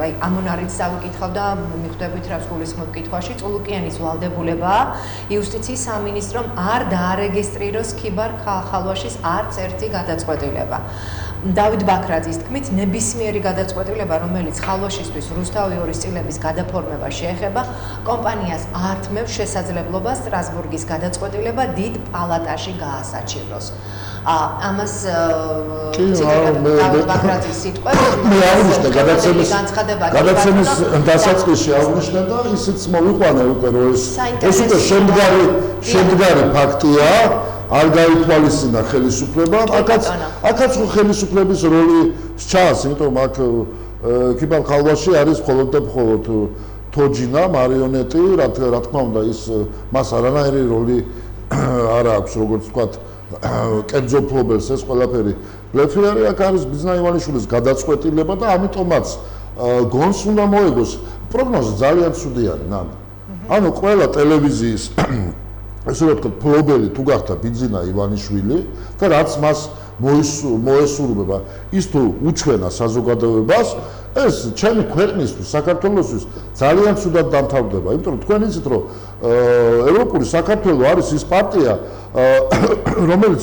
აი ამონარიც დავიკითხავ და მიხვდებით რა გულისხმობ კითხვაში, წულუკიანის ვალდებულება იუსტიციის სამინისტრომ არ დაარეგისტრიროს ქიბარ ხალვაშის არც ერთი გადაწყვეტილება. დავით ბაქრაძის თქმით, ნებისმიერი გადაწყვეტილება, რომელიც ხალვაშისთვის რუსთავი 2 წილების გადაფორმება შეეხება, კომპანიას ართმევს შესაძლებლობას სტრასბურგის გადაწყვეტილება დიდ პალატაში გაასაჩივროს. ამას დავით ბაქრაძის სიტყვები მე აღნიშნე გადაცემის დასაწყისში აღნიშნე და ისიც მოვიყვანე უკვე რომ ეს უკვე შემდგარი ფაქტია. არ გაითვალისწინა ხელისუფლება, აქაც ხელისუფლების როლი სჩანს, იმიტომ აქ ქიბარ ხალვაში არის მხოლოდ და მხოლოდ თოჯინა, მარიონეტი, რა თქმა უნდა ის მას არანაირი როლი არ აქვს, როგორც ვთქვათ, კერძო ფლობელს ეს ყველაფერი ბლეფი არის, აქ არის ბიზნა ივანიშვილის გადაწყვეტილება და ამიტომაც გონს უნდა მოეგოს. პროგნოზი ძალიან ცუდი არის, ნანა. ანუ ყველა ტელევიზიის ესე რომ ვთქვათ, ფლობელი თუ გახდა ბიძინა ივანიშვილი და რაც მას მოესურვება, ის თუ უჩვენა საზოგადოებას, ეს ჩემი ქვეყნისთვის, საქართველოსთვის ძალიან ცუდად დამთავრდება. იმიტომ რომ თქვენ იცით, რომ ევროპული საქართველო არის ის პარტია, რომელიც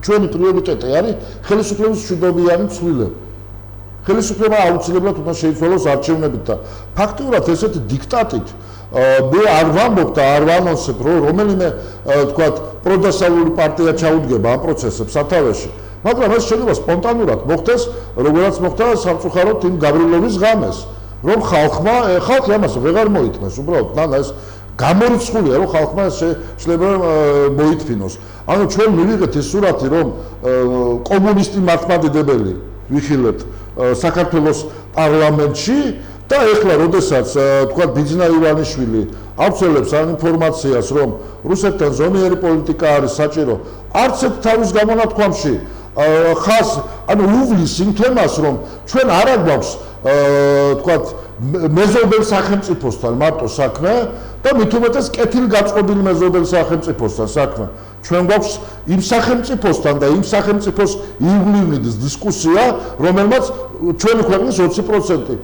ჩვენი პრიორიტეტი არის ხელისუფლების მშვიდობიანი ცვლილება. ხელისუფლება აუცილებლად უნდა შეიცვალოს არჩევნებით და ფაქტიურად ესეთი დიქტატით მე არ ვამბობ და არ ვანონსებ, რომ რომელიმე თქვათ პროდასავლური პარტია ჩაუდგება ამ პროცესებს სათავეში, მაგრამ ეს შეიძლება სპონტანურად მოხდეს, როგორაც მოხდა სამწუხაროდ იმ გაბრილოვის ღამეს, რომ ხალხი ამას ვეღარ მოითმეს, უბრალოდ ნანა ეს გამორიცხულია, რომ ხალხმა შეიძლება მოითმინოს. ანუ ჩვენ მივიღეთ ეს სურათი, რომ კომუნისტი მართლმადიდებელი ვიხილეთ საქართველოს პარლამენტში და ეხლა როდესაც თქვა ბიძინა ივანიშვილი ავრცელებს ამ ინფორმაციას, რომ რუსეთთან ზომიერი პოლიტიკა არის საჭირო, არც ერთ თავის გამონათქვამში ხას ანუ უვლის იმ თემას, რომ ჩვენ არ გვაქვს თქვა მეზობელ სახელმწიფოსთან მარტო საქმე და მით უმეტეს კეთილგაწყობილ მეზობელ სახელმწიფოსთან საქმე. ჩვენ გვაქვს იმ სახელმწიფოსთან და იმ სახელმწიფოს ივლინის დისკუსია, რომელმაც ჩვენი ქვეყნის 20%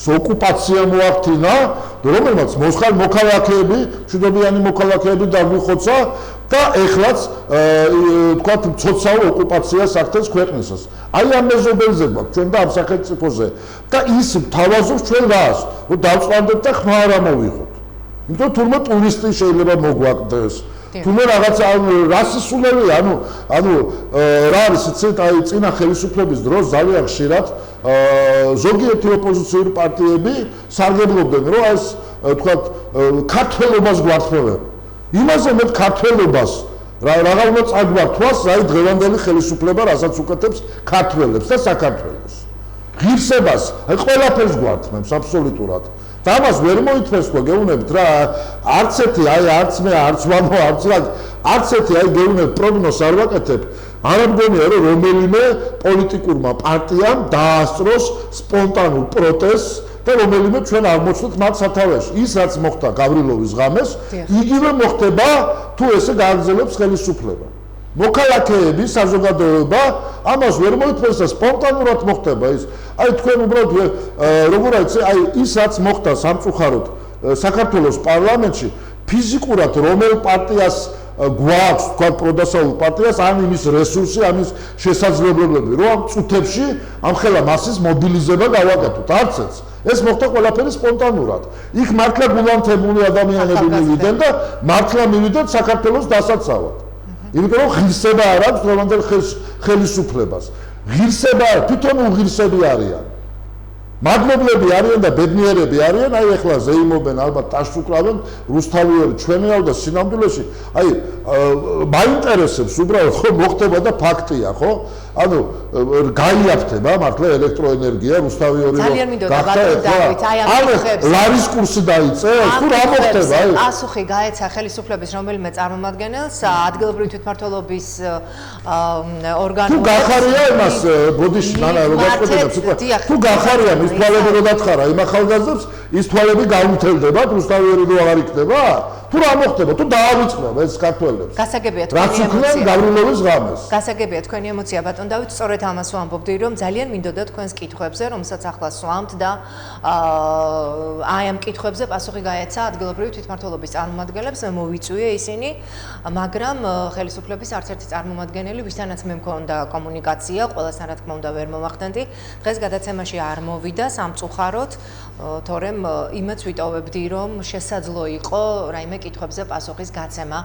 ოკუპაცია მოახდინა, რომელმაც მოქალაქეები, მშვიდობიანი მოქალაქეები დაგვიხოცა და ეხლაც თქვათ მცოცავ ოკუპაციას ახდენს ქვეყნისას. აი ამ მეზობელზე გვაქვს ჩვენ და ამ სახელმწიფოზე და ის თავაზობს ჩვენ რას, რომ დავწვანდეთ და ხმა არ ამოვიღოთ. იმიტომ თურმე ტურისტი შეიძლება მოგვაკვდეს. თუმცა რაღაცა რასისულელია, ანუ რა არის იცით, აი წინა ხელისუფლების დროს ძალიან ხშირად ზოგიერთი ოპოზიციური პარტიები სარგებლობდნენ, რომ ეს თქვათ ქართველობას გვართმევენ. იმაზე მეტ ქართველობას რა უნდა წაგვართვას, აი დღევანდელი ხელისუფლება რასაც უკეთებს ქართველებს და საქართველოს. ღირსებას, აი ყველაფერს გვართმევს აბსოლუტურად. და ამას ვერ მოითმეს ხო გეუბნებით რა არც ერთი აი არც მე არც ვამო არც ერთი აი გეუბნებით პროგნოზს არ ვაკეთებ არ მგონია რომ რომელიმე პოლიტიკურმა პარტიამ დაასწროს სპონტანურ პროტესტს და რომელიმე ჩვენ აღმოჩნდეთ მათ სათავეში ის რაც მოხდა გავრილოვის ღამეს იგივე მოხდება თუ ესე გააგრძელებს ხელისუფლება მოქალაქეები საზოგადოება ამას ვერ მოითმეს და სპონტანურად მოხდება ის აი თქვენ უბრალოდ როგორ არის აი ის რაც მოხდა სამწუხაროდ საქართველოს პარლამენტში ფიზიკურად რომელ პარტიას გვაქვს თქვა პროდასავლურ პარტიას ან იმის რესურსი ან ის შესაძლებლობები რომ ამ წუთებში ამ ხელა მასის მობილიზება გავაკეთოთ არცეც ეს მოხდა ყველაფერი სპონტანურად იქ მართლა გულანთებული ადამიანები მივიდნენ და მართლა მივიდნენ საქართველოს დასაცავად იმიტომ რომ ღირსება არ აქვს დღევანდელ ხელისუფლებას ღირსება თვითონ უღირსები არიან მადლობლები არიან და ბედნიერები არიან, აი ეხლა ზეიმობენ, ალბათ ტაშს უკრავენ, რუსთავიერი ჩვენია და სინამდვილეში, აი მაინტერესებს უბრალოდ ხო მოხდება და ფაქტია, ხო? ანუ გაიაფთება მართლა ელექტროენერგია რუსთავიერი ძალიან მინდოდა ბატონ დავით, აი ამ ხებს ლარის კურსი დაიწყეს, თუ რა მოხდება, აი პასუხი გაეცა ხელისუფლების რომელიმე წარმომადგენელს ადგილობრივი თვითმმართველობის ორგანოებს თუ გახარია იმას ბოდიში მანა რო გაწყვეტებს უკვე თუ გახარია მის თვალები რო დათხარა იმ ახალგაზრდებს ის თვალები გაუნთელდება რუსთავიერი რო აღარ იქნება თუ რა მოხდება თუ დაავიწყდება ეს საქართველოს გასაგებია თქვენი ემოცია გაბრუნების ღამეს გასაგებია თქვენი ემოცია ბატონ დავით სწორედ ამას ვამბობდი რომ ძალიან მინდოდა თქვენს კითხვებზე რომელსაც ახლა სვამთ და აი ამ კითხვებზე პასუხი გაეცა ადგილობრივი თვითმმართველობის წარმომადგენლებს მე მოვიწვიე ისინი მაგრამ ხელისუფლების არც ერთი წარმომადგენელი ვისთანაც მე მქონდა კომუნიკაცია ყველასთან რა თქმა უნდა ვერ მომახდენდი დღეს გადაცემაში არ მოვიდა სამწუხაროდ თორემ იმეც ვიტოვებდი რომ შესაძლო იყო რაიმე კითხვებზე პასუხის გაცემა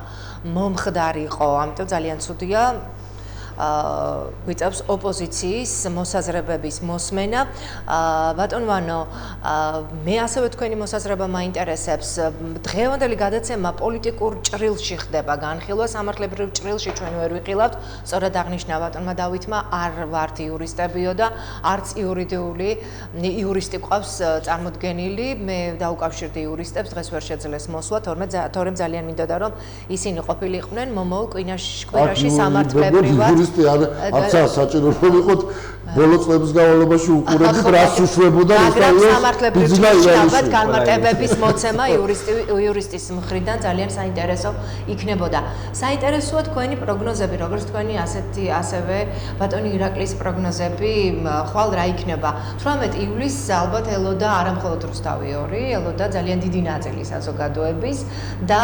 მომხდარიყო ამიტომ ძალიან ცუდია ვიწევს ოპოზიციის მოსაზრებების მოსმენა ბატონ ვანო მე ასევე თქვენი მოსაზრება მაინტერესებს დღევანდელი გადაცემა პოლიტიკურ ჭრილში ხდება განხილვა სამართლებრივ ჭრილში ჩვენ ვერ ვიყილავთ სწორად აღნიშნა ბატონმა დავითმა არ ვართ იურისტებიო და არც იურისტი ყავს წარმოდგენილი მე დაუკავშირდი იურისტებს დღეს ვერ შეძლეს მოსვლა თორემ ძალიან მინდოდა რომ ისინი ყოფილიყვნენ მომავალ კვირაში სამართლებრივად აცა საჭირო რომ ვიყოთ ბოლო წლების განმავლობაში უყურებდით რას უშვებოდა სამართლებრივ განმარტებების მოცემა იურისტის მხრიდან ძალიან საინტერესო იქნებოდა. საინტერესოა თქვენი პროგნოზები, როგორც თქვენი ასევე ბატონი ირაკლის პროგნოზები, ხვალ რა იქნება. 18 ივლისს ალბათ ელოდა არა მხოლოდ რუსთავიერი, ელოდა ძალიან დიდი ნაწილი საზოგადოების და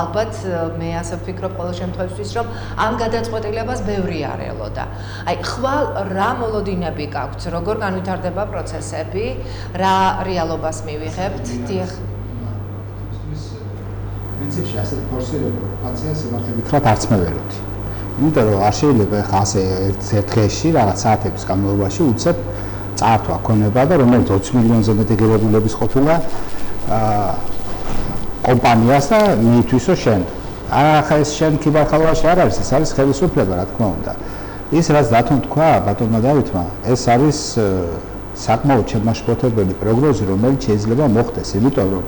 ალბათ მე ასე ვფიქრობ ყოველ შემთხვევაში რომ ამ გადაწყვეტილებას ბევრი არ ელოდა. აი ხვალ რა მოლოდინები გაქვთ, როგორ განვითარდება პროცესები, რა რეალობას მივიღებთ? დიახ. პრინციპში ასეთ ფორსირებულ პაციენტს სიმართლებით ვთქვათ არც მე ვერ ვთქვი. იმიტომ რომ არ შეიძლება ხა ასე ერთ დღეში რაღაც საათების განმავლობაში უცებ წართვა ქონება და რომელიც 20 მილიონზე მეტი ღირებულების ყოფილა კომპანიას და მიითვისო შენ. ახლა ეს შენ ქიბარხალაში არ არის, ეს არის ხელისუფლება, რა თქმა უნდა. ის რაც დათომ თქვა ბატონმა დავითმა, ეს არის საკმაოდ შემაშფოთებელი პროგნოზი, რომელიც შეიძლება მოხდეს, იმიტომ რომ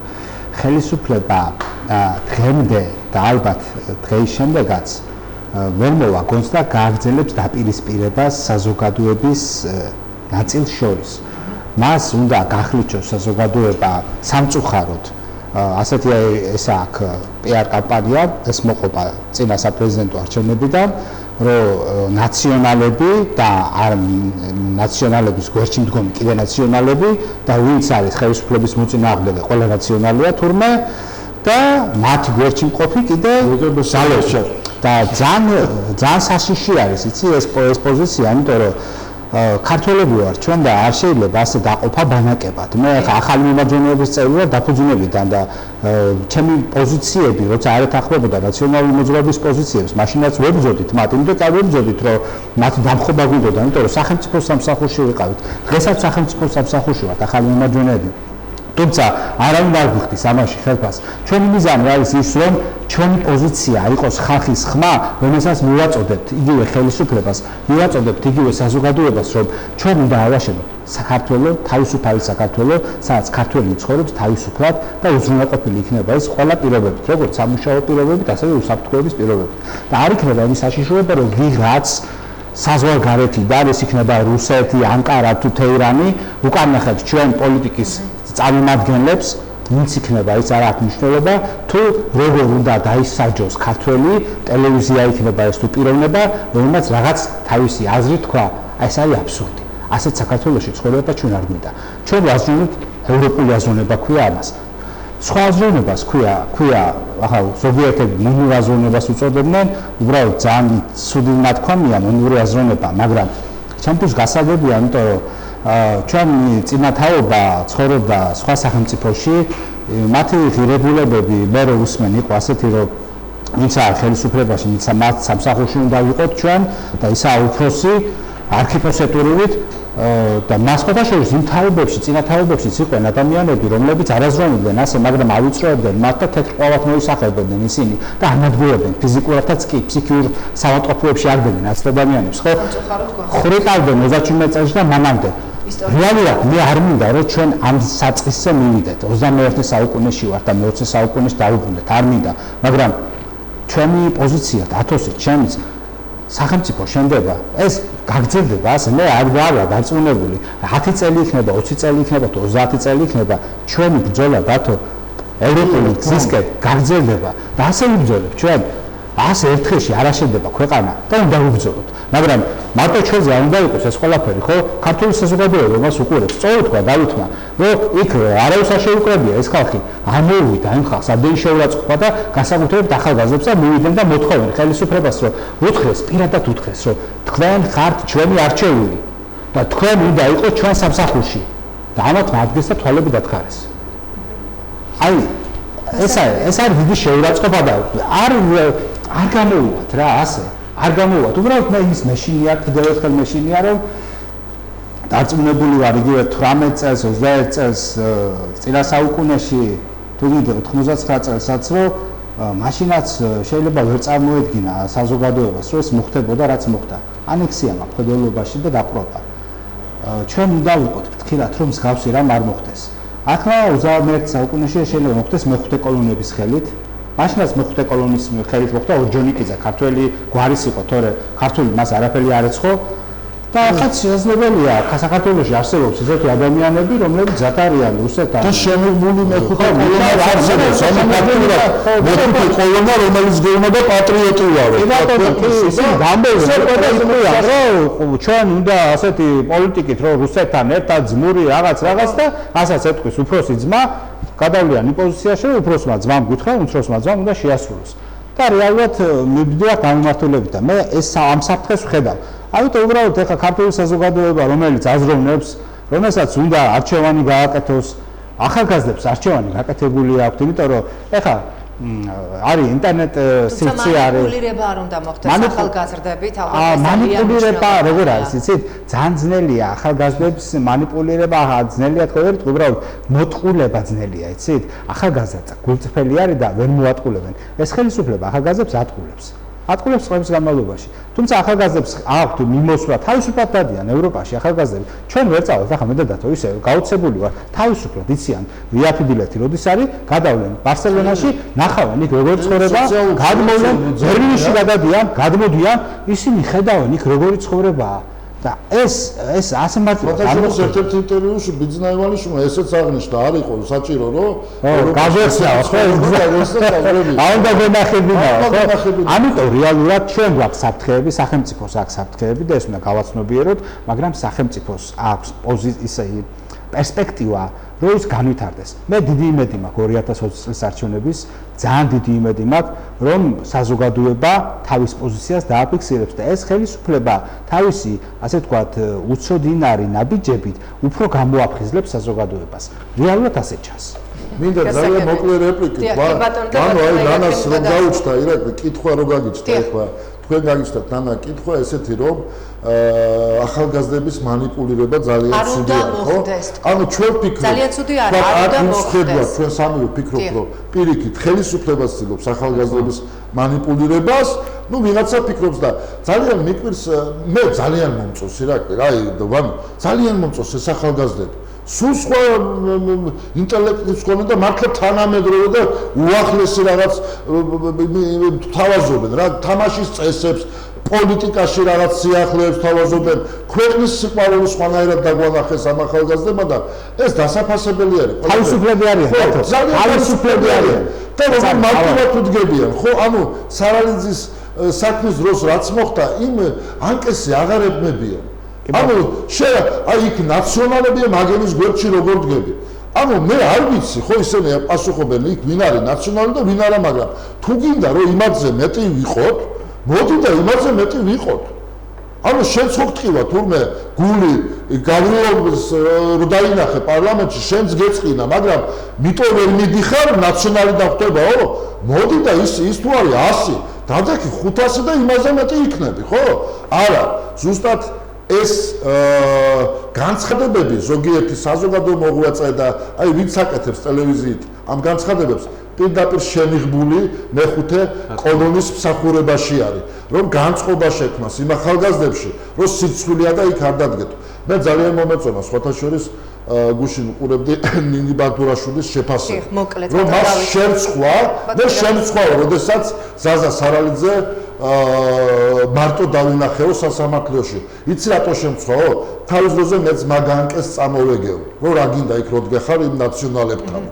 ხელისუფლება დღემდე და ალბათ დღეის შემდეგაც ვერ მოვაგონს და გააგრძელებს დაპირისპირებას საზოგადოების ნაწილს შორის. მას უნდა გახლიჩოს საზოგადოება სამწუხაროდ. ასეთი ეს აქ PR კამპანია, ეს მოყობა წინა საპრეზიდენტო არჩევნებიდან, რომ ნაციონალები და არ ნაციონალების გვერდში მდგომი კიდე ნაციონალები და ვინც არის ხელისუფლების მოწინააღმდეგე, ყველა ნაციონალია თურმე და მათი გვერდში მყოფი კიდე ზალოში და ძალიან საშიში არის, იცი ეს პოზიცია, იმიტომ რომ ქართველები ვარ ჩვენ და არ შეიძლება ასე დაყოფა ბანაკებად. მე ახალი მომაჯონეობის წევრი ვარ დაფუძნებიდან და ჩემი პოზიციები, როცა არ ეთანხმებოდა ნაციონალური მოძრაობის პოზიციებს, მაშინაც ვებრძოდით მათ, იმიტომ რომ ვებრძოდით, რომ მათი დამხობა გვინდოდა, იმიტომ რომ სახელმწიფო სამსახურში ვიყავით. დღესაც სახელმწიფო სამსახურში ვართ ახალი მომაჯონეები. თუმცა არავინ არ გვიხდის ამაში ხელფას. ჩვენი მიზანი არის ის, რომ ჩვენი პოზიცია იყოს ხალხის ხმა, რომელსაც მივაწოდებთ იგივე ხელისუფლებას, მივაწოდებთ იგივე საზოგადოებას, რომ ჩვენ უნდა ავაშენოთ საქართველოს, თავისუფალი საქართველოს, სადაც ქართველი ცხოვრობს თავისუფლად და უზრუნველყოფილი იქნება ეს ყველა პირობებით, როგორც სამუშაო პირობებით, ასევე უსაფრთხოების პირობებით. და არ იქნება იმის საშიშროება, რომ ვიღაც საზღვარგარეთიდან, ეს იქნება რუსეთი, ანკარა თუ თეირანი, უკანახებს ჩვენ პოლიტიკის წარმომადგენლებს, ვინც იქნება ის არ აქვს მნიშვნელობა, თუ როგორ უნდა დაისაჯოს ქართველი ტელევიზია იქნება ეს თუ პიროვნება, რომელმაც რაღაც თავისი აზრი თქვა, აი ეს არის აბსურდი. ასეთ საქართველოში ცხოვრება ჩვენ არ გვინდა. ჩვენ ვაზრუნებთ ევროპული აზროვნება ქვია ამას. სხვა აზროვნებას ქვია, ახლა ზოგიერთები მონური აზროვნებას უწოდებდნენ, უბრალოდ ძალიან ცუდი ნათქვამია მონური აზროვნება, მაგრამ ჩემთვის გასაგებია, იმიტომ რომ ჩვენი წინათაობა ცხოვრობდა სხვა სახელმწიფოში, მათი ღირებულებები მე რო უსმენ იყო ასეთი, რომ ვინც არის ხელისუფლებაში, ვინც მათ სამსახურში უნდა ვიყოთ ჩვენ და ისაა უფროსი, არქიპოსეტურით და მას ხოთაშორის იმ თაობებში, წინა თაობებშიც იყვნენ ადამიანები, რომლებიც არაზრუნავდნენ ასე, მაგრამ ავიწროებდნენ მათ და თეთრ ყვავილად მოისახებდნენ ისინი და ანადგურებდნენ ფიზიკურადაც კი, ფსიქიურ საავადმყოფოებში არდებდნენ არც ადამიანებს, ხო? ხრიკავდნენ 37 წელს და მანამდე. რეალურად მე არ მინდა რომ ჩვენ ამ საწყისზე მივიდეთ 21 საუკუნეში ვართ და მე 20 საუკუნეში დავუბრუნდეთ არ მინდა მაგრამ ჩვენი პოზიცია დათოსით ჩემს სახელმწიფო შენდება ეს გაგრძელდება ასე მე არ ვარ დარწმუნებული 10 წელი იქნება 20 წელი იქნება თუ 30 წელი იქნება ჩვენი ბრძოლა დათო ევროპული გზისკენ გაგრძელდება და ასე ვიბრძოლებ ჩვენ ასე ერთხელში არ აშენდება ქვეყანა და უნდა ვიბრძოლოთ მაგრამ მარტო ჩვენზე არ უნდა იყოს ეს ყველაფერი ხო ქართული საზოგადოება მას უყურებს სწორად თქვა დავითმა რომ იქ არავის არ შეუკრებია ეს ხალხი ამოვიდა იმ ხალხს ამდენი შეურაცხყოფა და განსაკუთრებით ახალგაზრდებს და მივიდნენ და მოთხოვენ ხელისუფლებას რომ უთხრეს პირადად უთხრეს რომ თქვენ ხართ ჩვენი არჩეული და თქვენ უნდა იყოს ჩვენ სამსახურში და ამათ ადგეს და თვალები დათხარეს აი ეს არის დიდი შეურაცხყოფა და არ გამოვიოთ რა ასე არ გამოვიოთ უბრალოდ მე ის მეშინია კიდევ ერთხელ მეშინია რომ დარწმუნებული ვარ იგივე 18 წელს 21 წელს წინა საუკუნეში თუ გიდე 99 წელსაც რომ მაშინაც შეიძლება ვერ წარმოედგინა საზოგადოებას რომ ეს მოხდებოდა რაც მოხდა ანექსია მფლობელობაში და დაპყრობა ჩვენ უნდა ვიყოთ ფრთხილად რომ მსგავსი რამ არ მოხდეს ახლა 21 საუკუნეში შეიძლება მოხდეს მეხუთე კოლონიების ხელით მაშინაც მეხუთე კოლონის ხელით მოხდა ორჯონიკიძე ქართველი გვარის იყო თორე ქართული მას არაფერი არ ეცხო და ახაც შესაძლებელია საქართველოში არსებობს ისეთი ადამიანები რომლებიც ზათ არიან რუსეთთან და შემოვლული მეხუთე კოლონა არსებობს ამ ფაქტურად მეხუთე კოლონა რომელიც გეუბნება პატრიოტი ვარო ჩვენ უნდა ასეთი პოლიტიკით რომ რუსეთთან ერთად ძმური რაღაც და ასაც ეთქვის უფროსი ძმა გადავლიან იმ პოზიციაში რომ უფროსმა ძმამ გითხრა უმცროსმა ძმამ უნდა შეასრულოს და რეალურად მივდივართ ამ მიმართულებით და მე ეს ამ საფრთხეს ვხედავ ამიტომ უბრალოდ ეხა ქართული საზოგადოება რომელიც აზროვნებს რომელსაც უნდა არჩევანი გააკეთოს ახალგაზრდებს არჩევანი გაკეთებული აქვს იმიტომ რომ ეხა არის ინტერნეტ სივრცე არის მანიპულირება არ უნდა მოხდეს ახალგაზრდებით მანიპულირება როგორ არის იცით ძალიან ძნელია ახალგაზრდებს მანიპულირება ძნელია თქვენ უბრალოდ მოტყულება ძნელია იცით ახალგაზრდა გულწრფელი არის და ვერ მოატყულებენ ეს ხელისუფლება ახალგაზრდებს ატყულებს წლების განმავლობაში თუმცა ახალგაზრდებს აქვთ მიმოსვლა თავისუფლად დადიან ევროპაში ახალგაზრდები ჩვენ ვერ წავალთ ახლა მე და დათო ისე გაოცებული ვარ თავისუფლად იციან ვიაფი ბილეთი როდის არის გადავლენ ბარსელონაში ნახავენ იქ როგორ ცხოვრება გადმოვლენ ბერლინში გადმოდიან ისინი ხედავენ იქ როგორი ცხოვრებაა და ეს ასე მარტივად არ მოხდა ერთ-ერთ ინტერვიუში ბიძნაევანიშვილმა ესეც აღნიშნა არ იყო საჭირო რომ გაგეცნაო ხო აუნდა გენახებინაა ხო ამიტომ რეალურად ჩვენ გვაქვს საფრთხეები სახელმწიფოს აქვს საფრთხეები და ეს უნდა გავაცნობიეროთ მაგრამ სახელმწიფოს აქვს ისე პერსპექტივა რომ ის განვითარდეს მე დიდი იმედი მაქვს 2020 წლის არჩევნების ძალიან დიდი იმედი მაქვს რომ საზოგადოება თავის პოზიციას დააფიქსირებს და ეს ხელისუფლება თავისი ასე ვთქვათ უცოდინარი ნაბიჯებით უფრო გამოაფხიზლებს საზოგადოებას რეალურად ასე ჩანს მინდა ძალიან მოკლე რეპლიკი ანუ აი ნანას რომ გაუჩნდა ირაკლი კითხვა რო გაგიჩნდა ეხლა თქვენ გაგიჩნდათ ნანა კითხვა ესეთი რომ ახალგაზრდების მანიპულირება ძალიან ცუდია ხო? ანუ ჩვენ ვფიქრობთ ძალიან ცუდი არა, არ უნდა მოხდეს. ჩვენ სამივე ვფიქრობთ რომ პირიქით ხელისუფლებას ცდილობს ახალგაზრდების მანიპულირებას, ну ვიღაცა ფიქრობს და ძალიან მიკვირს მე ძალიან მომწონს ირაკლი, აი ვანო ძალიან მომწონს ეს ახალგაზრდები. სულ სხვა ინტელექტის მქონე და მართლა თანამედროვე და უახლესი რაღაც თავაზობენ რა თამაშის წესებს პოლიტიკაში რაღაც სიახლეებს თავაზობენ ქვეყნის სიყვარულს სხვანაირად დაგვანახეს ამ ახალგაზრდებმა და ეს დასაფასებელი არის თავისუფლები არიან თავისუფლები არიან და როგორ მარტივად უდგებიან ხო ანუ სარალიძის საქმის დროს რაც მოხდა იმ ანკესი აღარ ებმებიან ანუ აი იქ ნაციონალებია მაგენის გვერდში როგორ დგები ანუ მე არ ვიცი ხო ისინი პასუხობენ იქ ვინ არის ნაციონალი და ვინ არა მაგრამ თუ გინდა რომ იმათზე მეტი ვიყოთ მოდი და იმათზე მეტი ვიყოთ ანუ შენც ხო გტყივა თურმე გული გავრილობის რო დაინახე პარლამენტში შენც გეწყინა მაგრამ მიტო ვერ მიდიხარ ნაციონალი დახვდებაო მოდი და ის თუ არის 100 დადაკი 500 და იმაზე მეტი იქნები ხო არა ზუსტად ეს განცხადებები ზოგიერთი საზოგადო მოღვაწე და აი ვინც აკეთებს ტელევიზიით ამ განცხადებებს პირდაპირ შემიღბული მეხუთე კოლონის მსახურებაში არის, რომ განწყობა შექმნას იმ ახალგაზრდებში, რომ სიცხვილია და იქ არ დადგეთო. მე ძალიან მომეწონა სხვათა შორის გუშინ უყურებდი ნინი ბათურაშვილის შეფასებას, რომ მას შემცხვლა, როდესაც ზაზა სარალიძე მარტო დავინახეო სასამართლოში. იცი რატო შემცხვაო? თავის დროზე მეც მაგანკეს წამოვეგეო, რომ რა გინდა იქ რო დგეხარ იმ ნაციონალებთან.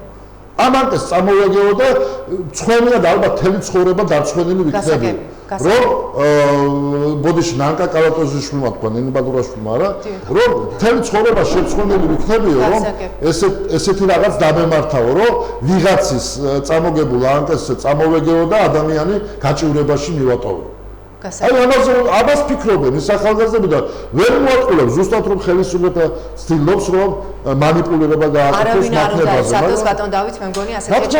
ამანკეს წამოვეგეო და ცხვენია და ალბათ თელი ცხოვრება დარწმუნებული ვიქნები. რომ ბოდიში ნანკა კალატოზიშვილმა თქვა ნინი ბათურაშვილმა არა, რომ თელი ცხოვრება შეცვლილი ვიქნებიო, რომ ესეთი რაღაც დამემართაო, რომ ვიღაცის წამოგებულ ანკეს წამოვეგეო და ადამიანი გაჭირვებაში მივატოვო. აი ამას ფიქრობენ ის ახალგაზრდები და ვერ მოაწყვილებს ზუსტად რომ ხელისუფლება ცდილობს რომ манипулირება გააკეთოს მათნებაზე. სადაც ბატონ დავით მე მგონი ასეთი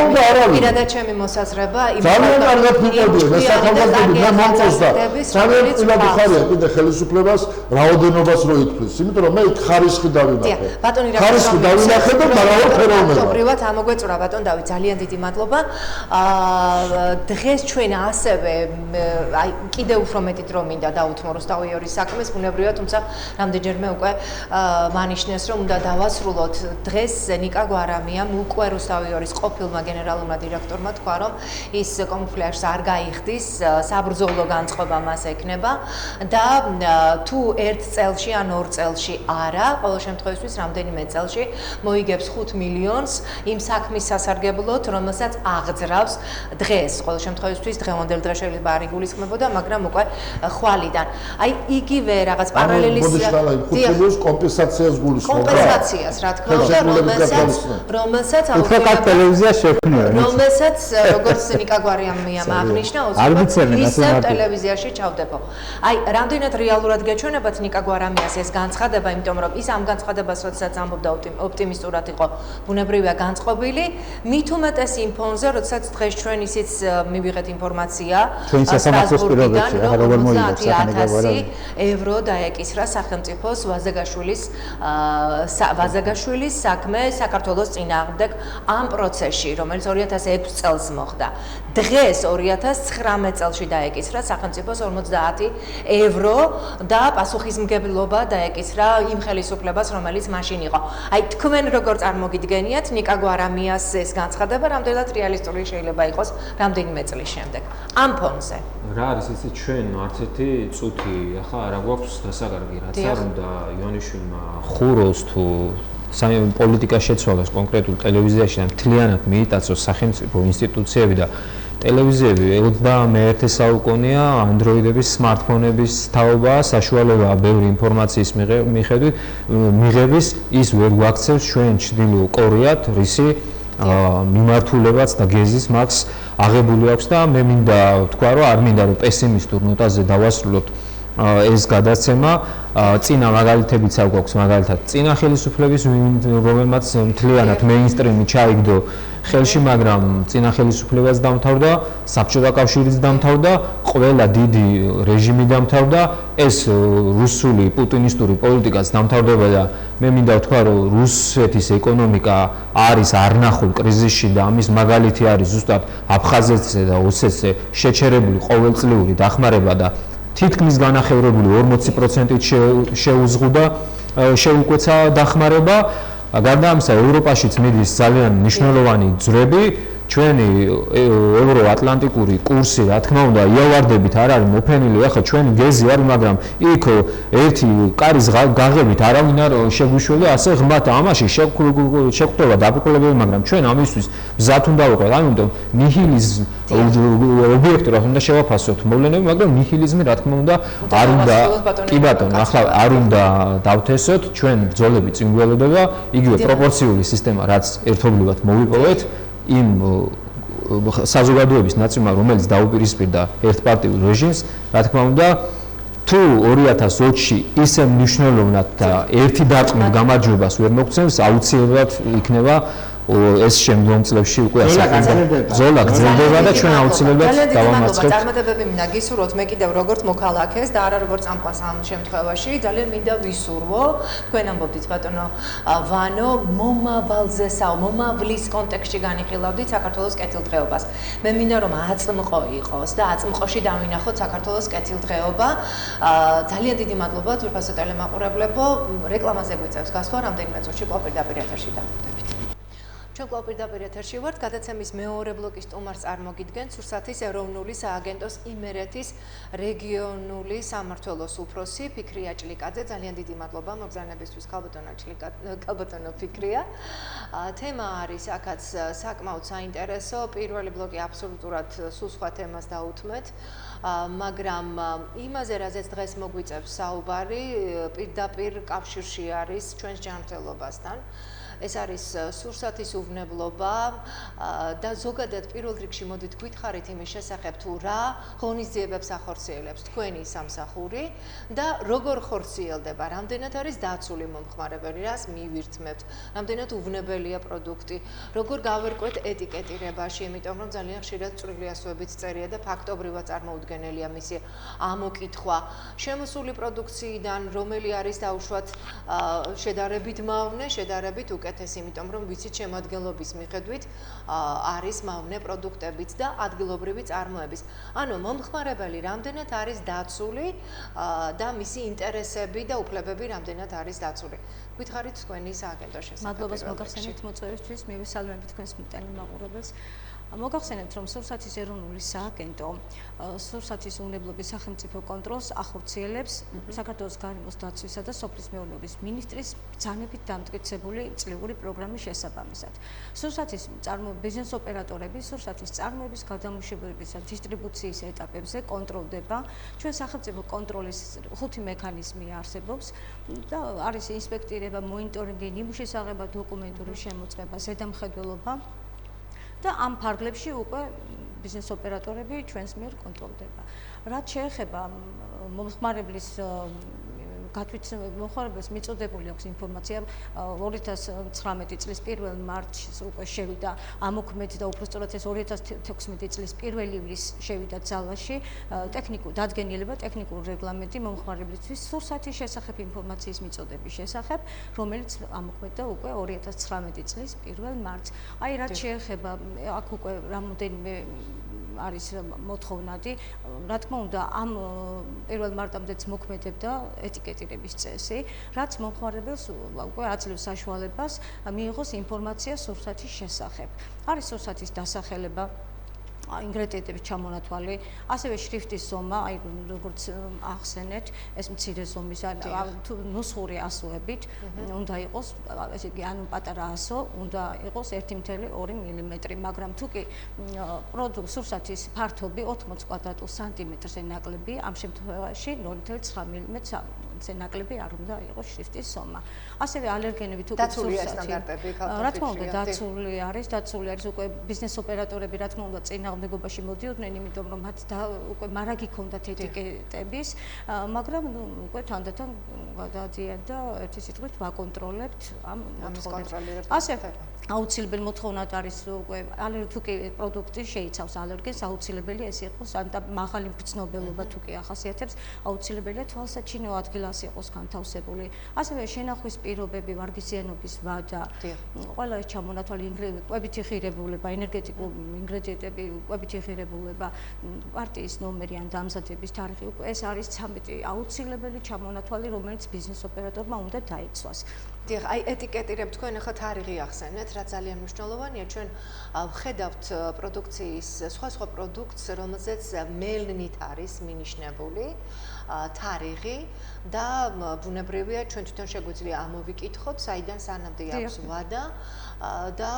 პირადად ჩემი მოსაზრება ძალიან კარგად მიყევია ეს ახალგაზრდები და მომწონდა. ძალიან პირადად ხარია კიდე ხელისუფლებას რაოდენობას რო ითქვლის, იმიტომ რომ მე იქ ხარისხი დავინახე. ხარისხი დავინახე და მრავალფეროვნება. პრივატ ამოგვეწურა ბატონ დავით ძალიან დიდი მადლობა. დღეს ჩვენ ასევე აი კიდე უფრო მეტი დრო მინდა დაუთმო რუსთავიორის საქმეს ბუნებრივია, თუმცა რამდენჯერმე უკვე მანიშნეს რომ უნდა დავასრულოთ. დღეს ნიკა გვარამიამ უკვე რუსთავიორის ყოფილმა გენერალურმა დირექტორმა თქვა რომ ის კამუფლაჟს არ გაიხდის, საბრძოლო განწყობა მას ექნება და თუ ერთ წელში ან ორ წელში არა, ყოველ შემთხვევაში რამდენიმე წელში მოიგებს 5 მილიონს იმ საქმის სასარგებლოდ, რომელსაც აღძრავს დღეს. ყოველ შემთხვევაში დღევანდელ დღეს შეიძლება არ იგულისხმებოდა, მაგრამ უკვე ხვალიდან. აი იგივე რაღაც პარალელის კომპენსაციას გულისხმობს. კომპენსაციას, რა თქმა უნდა, რომელსაც ტელევიზია შექმნია. რომელსაც როგორც ნიკა გვარამიამ აღნიშნა, ისევ ტელევიზიაში ჩავდებო. აი, რამდენად რეალურად გეჩვენებათ ნიკა გვარამიას ეს განცხადება, იმიტომ რომ ის ამ განცხადებას როდესაც ამბობდა ოპტიმისტურად იყო ბუნებრივია განწყობილი, მით უმეტეს იმ ფონზე, როდესაც დღეს ჩვენ ისიც მივიღეთ ინფორმაცია სტრასბურგიდან, რომ 50,000 ევრო დაეკისრა სახელმწიფოს ვაზაგაშვილის საქმე საქართველოს წინააღმდეგ ამ პროცესში, რომელიც 2006 წელს მოხდა. დღეს 2019 წელში დაეკისრა სახელმწიფოს 50 ევრო და პასუხისმგებლობა დაეკისრა იმ ხელისუფლებას, რომელიც მაშინ იყო. აი თქვენ როგორ წარმოგიდგენიათ ნიკა გვარამიას ეს განცხადება, რამდენად რეალისტური შეიძლება იყოს რამდენიმე წლის შემდეგ ამ ფონზე? რა არის იცი ჩვენ არც ერთი წუთი ახლა არა გვაქვს დასაკარგი, რაც არ უნდა იონიშვილმა ხუროს თუ პოლიტიკა შეცვალოს კონკრეტულ ტელევიზიაში და მთლიანად მიიტაცოს სახელმწიფო ინსტიტუციები და ტელევიზიები 21 საუკუნეა ანდროიდების, სმარტფონების თაობაა, საშუალებაა ბევრი ინფორმაციის მიღების, ის ვერ გვაქცევს ჩვენ ჩრდილო კორეად, რისი მიმართულებაც და გეზის მაქს აღებული აქვს და მე მინდა თქვა რომ არ მინდა რომ პესიმისტურ ნოტაზე დავასრულოთ ეს გადაცემა. წინა მაგალითებიც არ გვაქვს, მაგალითად წინა ხელისუფლების რომელმაც მთლიანად მეინსტრიმი ჩაიგდო ხელში, მაგრამ წინა ხელისუფლებაც დამთავრდა, საბჭოთა კავშირიც დამთავრდა, ყველა დიდი რეჟიმი დამთავრდა, ეს რუსული პუტინისტური პოლიტიკაც დამთავრდება და მე მინდა ვთქვა რომ რუსეთის ეკონომიკა არის არნახულ კრიზისში და ამის მაგალითი არის ზუსტად აფხაზეთზე და ოსეთზე შეჩერებული ყოველწლიური დახმარება და თითქმის განახევრებული 40%-ით შეუზღუდა შეუკვეცა დახმარება. გარდა ამისა, ევროპაშიც მიდის ძალიან მნიშვნელოვანი ძვრები. ჩვენი ევროატლანტიკური კურსი, რა თქმა უნდა, იავარდებით არ არის მოფენილი. ახლა ჩვენი გეზი არის, მაგრამ იქ ერთი კარის გაღებით არავინ არ შეგვიშვება, ასე ღმრათ ამაში შეგვხვდება დაპყრობები, მაგრამ ჩვენ ამისთვის მზად უნდა ვიყოთ. ამიტომ ნიჰილიზმ ობიექტურად უნდა შევაფასოთ მოვლენები, მაგრამ ნიჰილიზმი რა თქმა უნდა არ უნდა კი ბატონო, ახლა არ უნდა დავთესოთ, ჩვენ ბრძოლები წინ გველოდება, იგივე პროპორციული სისტემა, რაც ერთობლივად მოვიპოვეთ იმ საზოგადოების ნაწილმა, რომელიც დაუპირისპირდა ერთპარტიულ რეჟიმს, რა თქმა უნდა, თუ 2020-ში ისე მნიშვნელოვნად და ერთი დარტყმით გამარჯვებას ვერ მოგცემს, აუცილებლად იქნება ეს შემდგომ წლებში უკვე ზოლა გრძელდება და ჩვენ აუცილებლად დავამარცხებთ. წარმატებები მინდა გისურვოთ მე კიდევ როგორც მოქალაქეს და არა როგორც წამყვანს ამ შემთხვევაში. ძალიან მინდა ვისურვო, თქვენ ამბობდით ბატონო ვანო, მომავლის კონტექსტში განიხილავდით საქართველოს კეთილდღეობას. მე მინდა რომ აწმყო იყოს და აწმყოში დავინახოთ საქართველოს კეთილდღეობა. ძალიან დიდი მადლობა ძვირფასო ტელემაყურებლებო, რეკლამაზე გვიწევს გასვლა, რამდენიმე წუთში კვლავ პირდაპირ ეთერში დავხვდებით. ჩვენ კვლავ პირდაპირ ეთერში ვართ, გადაცემის მეორე ბლოკის სტუმარს წარმოგიდგენთ სურსათის ეროვნული სააგენტოს იმერეთის რეგიონული სამმართველოს უფროსი ფიქრია ჭლიკაძე. ძალიან დიდი მადლობა მოგზაურობისთვის ქალბატონო ფიქრია. თემა არის აქაც საკმაოდ საინტერესო, პირველი ბლოკი აბსოლუტურად სულ სხვა თემას დაუთმეთ. მაგრამ იმაზე, რაზეც დღეს მოგვიწევს საუბარი, პირდაპირ კავშირში არის ჩვენს ჯანმრთელობასთან. ეს არის სურსათის უვნებლობა და ზოგადად პირველ რიგში მოდით გვითხარით იმის შესახებ თუ რა ღონისძიებებს ახორციელებს თქვენი სამსახური და როგორ ხორციელდება, რამდენად არის დაცული მომხმარებელი, რას მივირთმევთ, რამდენად უვნებელია პროდუქტი, როგორ გავერკვეთ ეტიკეტირებაში, იმიტომ რომ ძალიან ხშირად წვრილი ასოებით წერია და ფაქტობრივად წარმოუდგენელია მისი ამოკითხვა. შემოსული პროდუქციიდან რომელი არის დაუშვათ შედარებით მავნე, შედარებით უკეთესი, იმიტომ რომ ვიცით შემოადგენლობის მიხედვით არის მავნე პროდუქტებიც და ადგილობრივი წარმოების. ანუ მომხმარებელი რამდენად არის დაცული და მისი ინტერესები და უფლებები რამდენად არის დაცული. გითხარით თქვენი სააგენტოს შესახებ. მადლობას მოგახსენებთ მოწვევისთვის, მივესალმებით თქვენს ტელემაყურებელს. მოგახსენებთ, რომ სურსათის ეროვნული სააგენტო სურსათის უვნებლობის სახელმწიფო კონტროლს ახორციელებს საქართველოს გარემოს დაცვისა და სოფლის მეურნეობის მინისტრის ბრძანებით დამტკიცებული წლიური პროგრამის შესაბამისად. სურსათის ბიზნეს ოპერატორები სურსათის წარმოების გადამუშავების და დისტრიბუციის ეტაპებზე კონტროლდება. ჩვენ სახელმწიფო კონტროლის 5 მექანიზმი არსებობს და არის ინსპექტირება, მონიტორინგი, ნიმუშის აღება, დოკუმენტური შემოწმება, ზედამხედველობა. და ამ ფარგლებში უკვე ბიზნეს ოპერატორები ჩვენს მიერ კონტროლდება. რაც შეეხება მომხმარებლის მომხმარებელს მიწოდებული აქვს ინფორმაცია 2019 წლის 1 მარტს უკვე შევიდა ამოქმედი და უბრალოდ ეს 2016 წლის 1 ივლისს შევიდა ძალაში დადგენილება ტექნიკური რეგლამენტი მომხმარებლისთვის სურსათის შესახებ ინფორმაციის მიწოდების შესახებ, რომელიც ამოქმედდა უკვე 2019 წლის 1 მარტს. აი რაც შეეხება აქ უკვე რამოდენიმე არის მოთხოვნადი, რა თქმა უნდა, ამ 1 მარტამდეც მოქმედებდა ეტიკეტირების წესი, რაც მომხმარებელს უკვე აძლევს საშუალებას მიიღოს ინფორმაცია სურსათის შესახებ. არის სურსათის დასახელება, ინგრედიენტების ჩამონათვალი, ასევე შრიფტის ზომა, აი როგორც ახსენეთ, ეს მცირე ზომის ნუსხური ასოებით უნდა იყოს, ესე იგი, ანუ პატარა ასო უნდა იყოს 1.2 მმ, მაგრამ თუ კი სურსათის ფართობი 80 კვადრატულ სანტიმეტრზე ნაკლები, ამ შემთხვევაში 0.9 მმ-ზე ნაკლები არ უნდა იყოს შრიფტის ზომა. ასევე ალერგენები თუ კი სურსათი, რა თქმა უნდა, დაცული არის უკვე ბიზნეს ოპერატორები, რა თქმა უნდა, წინააღმდეგობაში მოდიოდნენ, იმიტომ რომ მათ უკვე მარაგი ჰქონდათ ეტიკეტების, მაგრამ უკვე თანდათან გადაადიან და ერთი სიტყვით ვაკონტროლებთ ამ მოთხოვნებს. ასევე აუცილებელი მოთხოვნად არის უკვე თუ კი პროდუქტი შეიცავს ალერგენს, აუცილებელი ეს იყოს, ან და მაღალი მგრძნობელობა თუ კი ახასიათებს, აუცილებელია თვალსაჩინო ადგილას იყოს განთავსებული. ასევე შენახვის პირობები, ვარგისიანობის ვადა, ყველა ეს ჩამონათვალი კვებითი ღირებულება, ენერგეტიკულ ინგრედიენტები, კვებითი ღირებულება, პარტიის ნომერი ან დამზადების თარიღი, ეს არის 13 აუცილებელი ჩამონათვალი, რომელიც ბიზნეს ოპერატორმა უნდა დაიცვას. აი ეტიკეტირებ თქვენ ახლა თარიღი ახსენეთ, რა ძალიან მნიშვნელოვანია, ჩვენ ვხედავთ პროდუქციის სხვა პროდუქტს, რომელზეც მელნით არის მინიშნებული თარიღი და ბუნებრივია ჩვენ თვითონ შეგვიძლია ამოვიკითხოთ, საიდან სანამდე აქვს ვადა და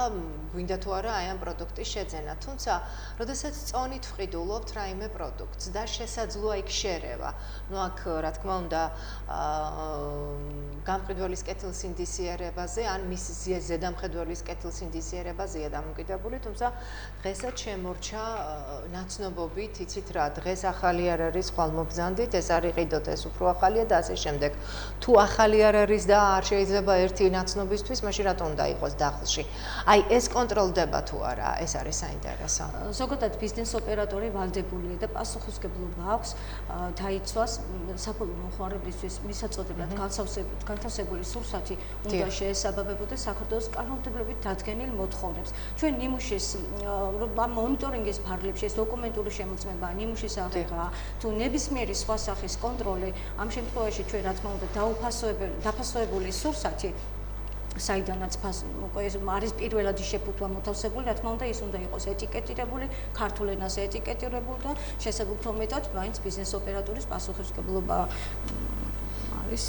გვინდა თუ არა აი ამ პროდუქტის შეძენა. თუმცა, როდესაც წონით ვყიდულობთ რაიმე პროდუქტს და შესაძლოა იქ შერევა, ну აქ რა თქმა უნდა გამყიდველის კეთილსინდისიერებაზე ან მის ზედამხედველის კეთილსინდისიერებაზეა დამოკიდებული, თუმცა დღესაც შემორჩა ნაცნობობით, იცით რა, დღეს ახალი არ არის, ხვალ მობრძანდით, ეს არ იყიდოთ ეს უფრო ახალია და ასე შემდეგ. თუ ახალი არ არის და არ შეიძლება ერთი ნაცნობისთვის, მაშინ რატომ უნდა იყოს დახლში? აი ეს კონტროლდება თუ არა, ეს არის საინტერესო. ზოგადად ბიზნეს ოპერატორი ვალდებულია და პასუხისმგებლობა აქვს დაიცვას საბოლოო მომხმარებლისთვის მისაწოდებლად განთავსებული სურსათი უნდა შეესაბამებოდეს საქართველოს კანონმდებლობით დადგენილ მოთხოვნებს. ჩვენ ნიმუშის მონიტორინგის ფარგლებში ეს დოკუმენტური შემოწმება, ნიმუშის აღება, თუ ნებისმიერი სხვა სახის კონტროლი, ამ შემთხვევაში ჩვენ რა თქმა უნდა დაფასოებული სურსათი საიდანაც არის პირველადი შეფუთვა მოთავსებული, რა თქმა უნდა ის უნდა იყოს ეტიკეტირებული, ქართულ ენაზე ეტიკეტირებული და შესაბამისად მეტად მაინც ბიზნეს ოპერატორის პასუხისმგებლობა არის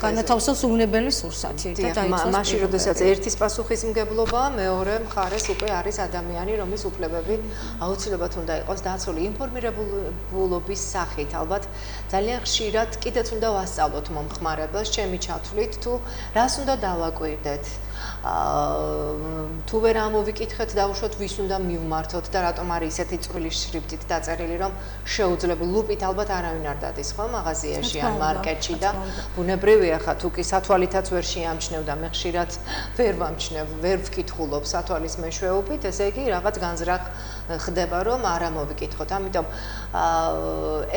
განათავსოს უნებელი სურსათი და დაიცვას. მაშინ როდესაც ერთის პასუხისმგებლობაა, მეორე მხარეს უკვე არის ადამიანი, რომლის უფლებები აუცილებლად უნდა იყოს დაცული ინფორმირებულობის სახით. ალბათ ძალიან ხშირად კიდეც უნდა ვასწავლოთ მომხმარებელს, ჩემი ჩათვლით, თუ რას უნდა დავაკვირდეთ. თუ ვერ ამოვიკითხეთ, დავუშვოთ ვის უნდა მივმართოთ და რატომ არის ისეთი წვრილი შრიფტით დაწერილი, რომ შეუძლებელი ლუპით ალბათ არავინ არ დადის ხო მაღაზიაში ან მარკეტში და ბუნებრივია ხა თუ კი სათვალითაც ვერ შეამჩნევ და მე ხშირად ვერ ვამჩნევ, ვერ ვკითხულობ სათვალის მეშვეობით, ესე იგი რაღაც განზრახ ხდება, რომ არ ამოვიკითხოთ. ამიტომ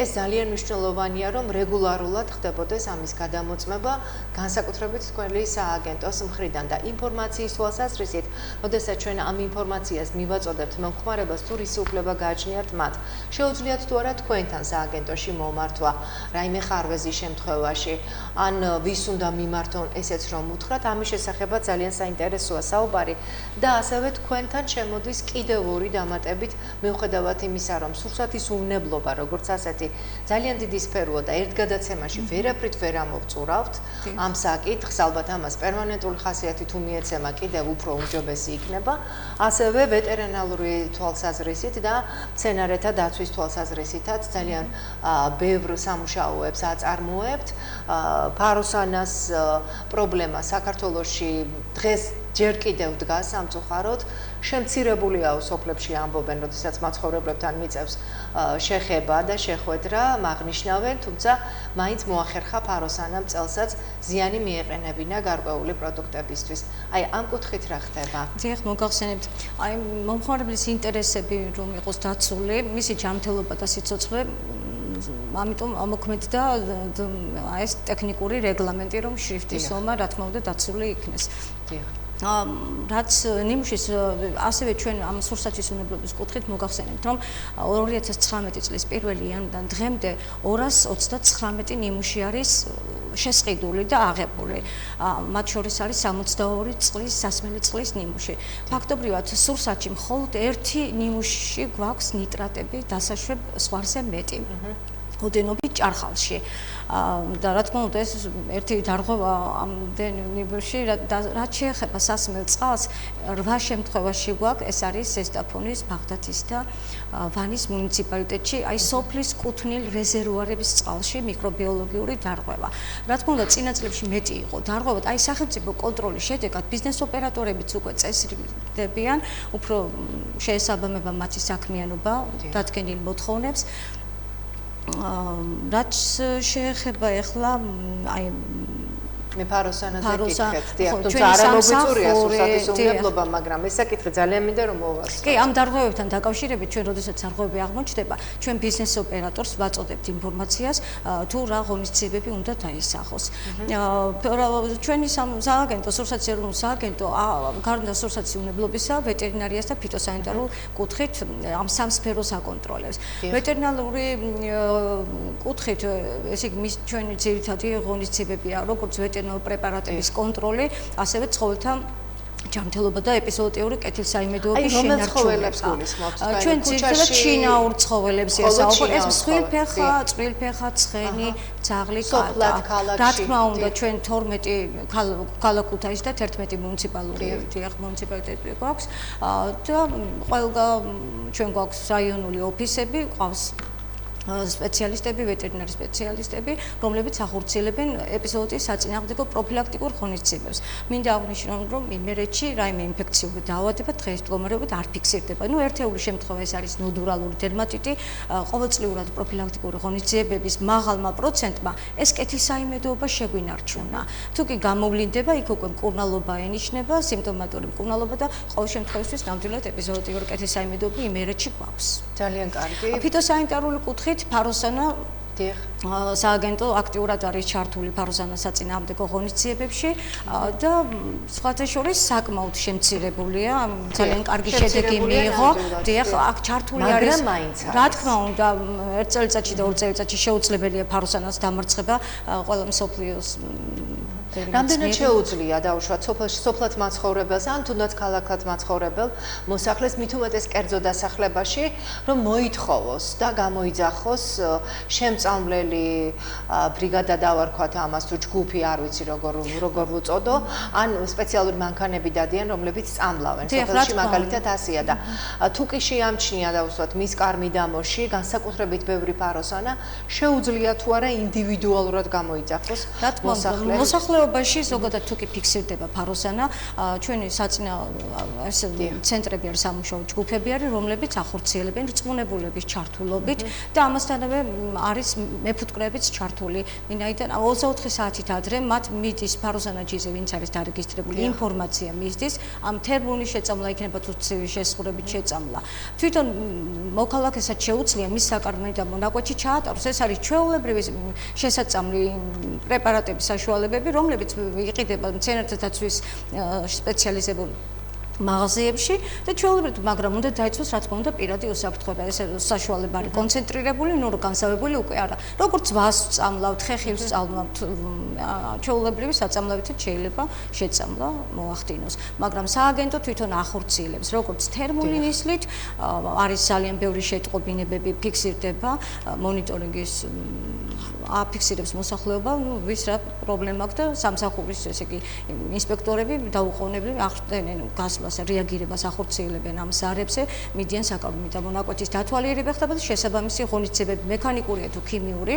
ეს ძალიან მნიშვნელოვანია, რომ რეგულარულად ხდებოდეს ამის გადამოწმება, განსაკუთრებით თქვენი სააგენტოს მხრიდან და ინფორმაციის თვალსაზრისით, როდესაც ჩვენ ამ ინფორმაციას მივაწოდებთ მომხმარებელს, თუ რისი უფლება გააჩნიათ მათ. შეუძლიათ თუ არა თქვენთან სააგენტოში მომართვა, რაიმე ხარვეზის შემთხვევაში, ან ვის უნდა მიმართონ, ესეც რომ უთხრათ, ამის შესახებაც ძალიან საინტერესოა საუბარი და ასევე თქვენთან შემოდის კიდევ ორი დამატებით, მიუხედავად იმისა, რომ სურსათის უვნებლობა, როგორც ასეთი, ძალიან დიდი სფეროა და ერთ გადაცემაში ვერაფრით ვერ ამოვწურავთ ამ საკითხს, ალბათ ამას პერმანენტული ხასიათი თუ მიეცემა კიდევ უფრო უმჯობესი იქნება, ასევე ვეტერინარული თვალსაზრისით და მცენარეთა დაცვის თვალსაზრისითაც ძალიან ბევრ სამუშაოებს აწარმოებთ. ფაროსანას პრობლემა საქართველოში დღეს ჯერ კიდევ დგას სამწუხაროდ, შემცირებულია სოფლებში ამბობენ, როდესაც მაცხოვრებლებთან მიწევს შეხება და შეხვედრა, აღნიშნავენ, თუმცა მაინც მოახერხა ფაროსანამ წელსაც ზიანი მიეყენებინა გარკვეული პროდუქტებისთვის. აი ამ კუთხით რა ხდება? დიახ, მოგახსენებთ. აი მომხმარებლის ინტერესები რომ იყოს დაცული, მისი ჯანმრთელობა და სიცოცხლე ამიტომ ამოქმედდა ეს ტექნიკური რეგლამენტი, რომ შრიფტის ზომა რა თქმა უნდა დაცული იქნეს. რაც ნიმუშის ასევე ჩვენ ამ სურსათის უნებლობის კუთხით მოგახსენებთ, რომ 2019 წლის 1 იანვრიდან დღემდე 229 ნიმუში არის შესყიდული და აღებული. მათ შორის არის 62 წლის სასმელი წლის ნიმუში. ფაქტობრივად სურსათში მხოლოდ ერთი ნიმუში გვაქვს ნიტრატები დასაშვებ ზღვარზე მეტი. ოდენობით ჭარხალში. და რა თქმა უნდა ეს ერთი დარღვევა ამდენ ნიმუში, რაც შეეხება სასმელ წყალს, 8 შემთხვევაში გვაქვს, ეს არის ზესტაფონის, ბაღდათის და ვანის მუნიციპალიტეტში, აი სოფლის კუთვნილ რეზერვუარების წყალში მიკრობიოლოგიური დარღვევა. რა თქმა უნდა წინა წლებში მეტი იყო დარღვევა, აი სახელმწიფო კონტროლის შედეგად ბიზნეს ოპერატორებიც უკვე წესრიგდებიან, უფრო შეესაბამება მათი საქმიანობა დადგენილ მოთხოვნებს. რაც შეეხება ახლა აი მე ფაროსანაზე გითხეთ, დიახ, თუმცა არ მოგვიწურია სურსათის უნებლობა, მაგრამ ეს საკითხი ძალიან მინდა რომ მოვასწრო. კი, ამ დარღვევებთან დაკავშირებით ჩვენ როდესაც დარღვევები აღმოჩნდება, ჩვენ ბიზნეს ოპერატორს ვაწოდებთ ინფორმაციას, თუ რა ღონისძიებები უნდა დაისახოს. ჩვენი სააგენტო, სურსათის ეროვნული სააგენტო, გარდა სურსათის უნებლობისა, ვეტერინარიას და ფიტოსანიტარულ კუთხით ამ სამ სფეროს აკონტროლებს. ვეტერინარული კუთხით, ესე იგი, ჩვენი ძირითადი ღონისძიებებია, როგორც პრეპარატების კონტროლი, ასევე ცხოველთა ჯანმრთელობა და ეპიზოოტიური კეთილსაიმედოობის შენარჩუნება. ჩვენ ძირითადად ჩინაურ ცხოველებზეა საუბარი, ეს მსხვილფეხა, წვრილფეხა, ცხენი, ძაღლი, კატა. რა თქმა უნდა, ჩვენ 12 ქალაქ ქუთაისში და 11 მუნიციპალიტეტი გვაქვს და ყველგან ჩვენ გვაქვს რაიონული ოფისები, ყავს სპეციალისტები, ვეტერინარი სპეციალისტები, რომლებიც ახორციელებენ ეპიზოოტის საწინააღმდეგო პროფილაქტიკურ ღონისძიებებს. მინდა აღნიშნო, რომ იმერეთში რაიმე ინფექციური დაავადება დღეს მდგომარეობით არ ფიქსირდება. ერთეული შემთხვევა ეს არის ნოდურალური დერმატიტი, ყოველწლიურად პროფილაქტიკური ღონისძიებების მაღალმა პროცენტმა ეს კეთილსაიმედოობა შეგვინარჩუნა. თუ კი გამოვლინდება, იქ უკვე მკურნალობა ენიშნება, სიმპტომატური მკურნალობა და ყოველ შემთხვევაში ნამდვილად ეპიზოოტიური კეთილსაიმედოობა იმერეთში გვაქვს. ძალიან კარგი. ფიტოსანიტარული კუთხით ფაროსანა სააგენტო აქტიურად არის ჩართული ფაროსანას საწინააღმდეგო ღონისძიებებში და სხვათა შორის საკმაოდ შემცირებულია, ძალიან კარგი შედეგი მიიღო. დიახ, აქ ჩართული არის. რა თქმა უნდა, ერთ წელიწადში და ორ წელიწადში შეუძლებელია ფაროსანას დამარცხება ყველა მსოფლიოს რამდენად შეუძლია დაუშვათ სოფლად მაცხოვრებელს ან თუნდაც ქალაქად მაცხოვრებელ მოსახლეს მით უმეტეს კერძო დასახლებაში რომ მოითხოვოს და გამოიძახოს შემწამლელი ბრიგადა დავარქვათ ამას თუ ჯგუფი არ ვიცი როგორ ვუწოდო ან სპეციალური მანქანები დადიან რომლებიც წამლავენ სოფელში მაგალითად ასია და თუ კი შეამჩნია დაუშვათ მის კარმიდამოში განსაკუთრებით ბევრი ფაროსანა შეუძლია თუ არა ინდივიდუალურად გამოიძახოს მოსახლეს მოსახლეობაში ზოგადად თუ კი ფიქსირდება ფაროსანა, ჩვენი ცენტრები არის სამუშაო ჯგუფები არის, რომლებიც ახორციელებენ რწმუნებულების ჩართულობით და ამასთანავე არის მეფუტკრეებიც ჩართული. ვინაიდან 24 საათით ადრე მათ მიდის ფაროსანა ჯიზე, ვინც არის დარეგისტრირებული, ინფორმაცია მისდის, ამ თერმული შეწამლა იქნება თუ ცივი შესხურებით შეწამლა. თვითონ მოქალაქესაც შეუძლია მის საკარმიდამო მონაკვეთში ჩაატაროს. ეს არის ჩვეულებრივი შესაწამლი პრეპარატების საშუალებები, რომლებიც იყიდება მცენარეთა დაცვის სპეციალიზებულ მაღაზიებში და ჩვეულებრივ მაგრამ უნდა დაიცვას რა თქმა უნდა პირადი უსაფრთხოება ეს საშუალება არის კონცენტრირებული ნუ განსავებული უკვე არა როგორც ვას წამლავთ ხეხილს წამლავთ ჩვეულებრივი საწამლავითაც შეიძლება შეწამლა მოახდინოს მაგრამ სააგენტო თვითონ ახორციელებს როგორც თერმული ნისლით არის ძალიან ბევრი შეტყობინებები ფიქსირდება მონიტორინგის აფიქსირებს მოსახლეობა ნუ ვის რა პრობლემა აქვს და სამსახურის ესე იგი ინსპექტორები დაუყოვნებლივ ახდენენ გასვლას რეაგირებას ახორციელებენ ამ ზარებზე მიდიან საკარმიდამო მონაკვეთის დათვალიერება ხდება და შესაბამისი ღონისძიებები მექანიკურია თუ ქიმიური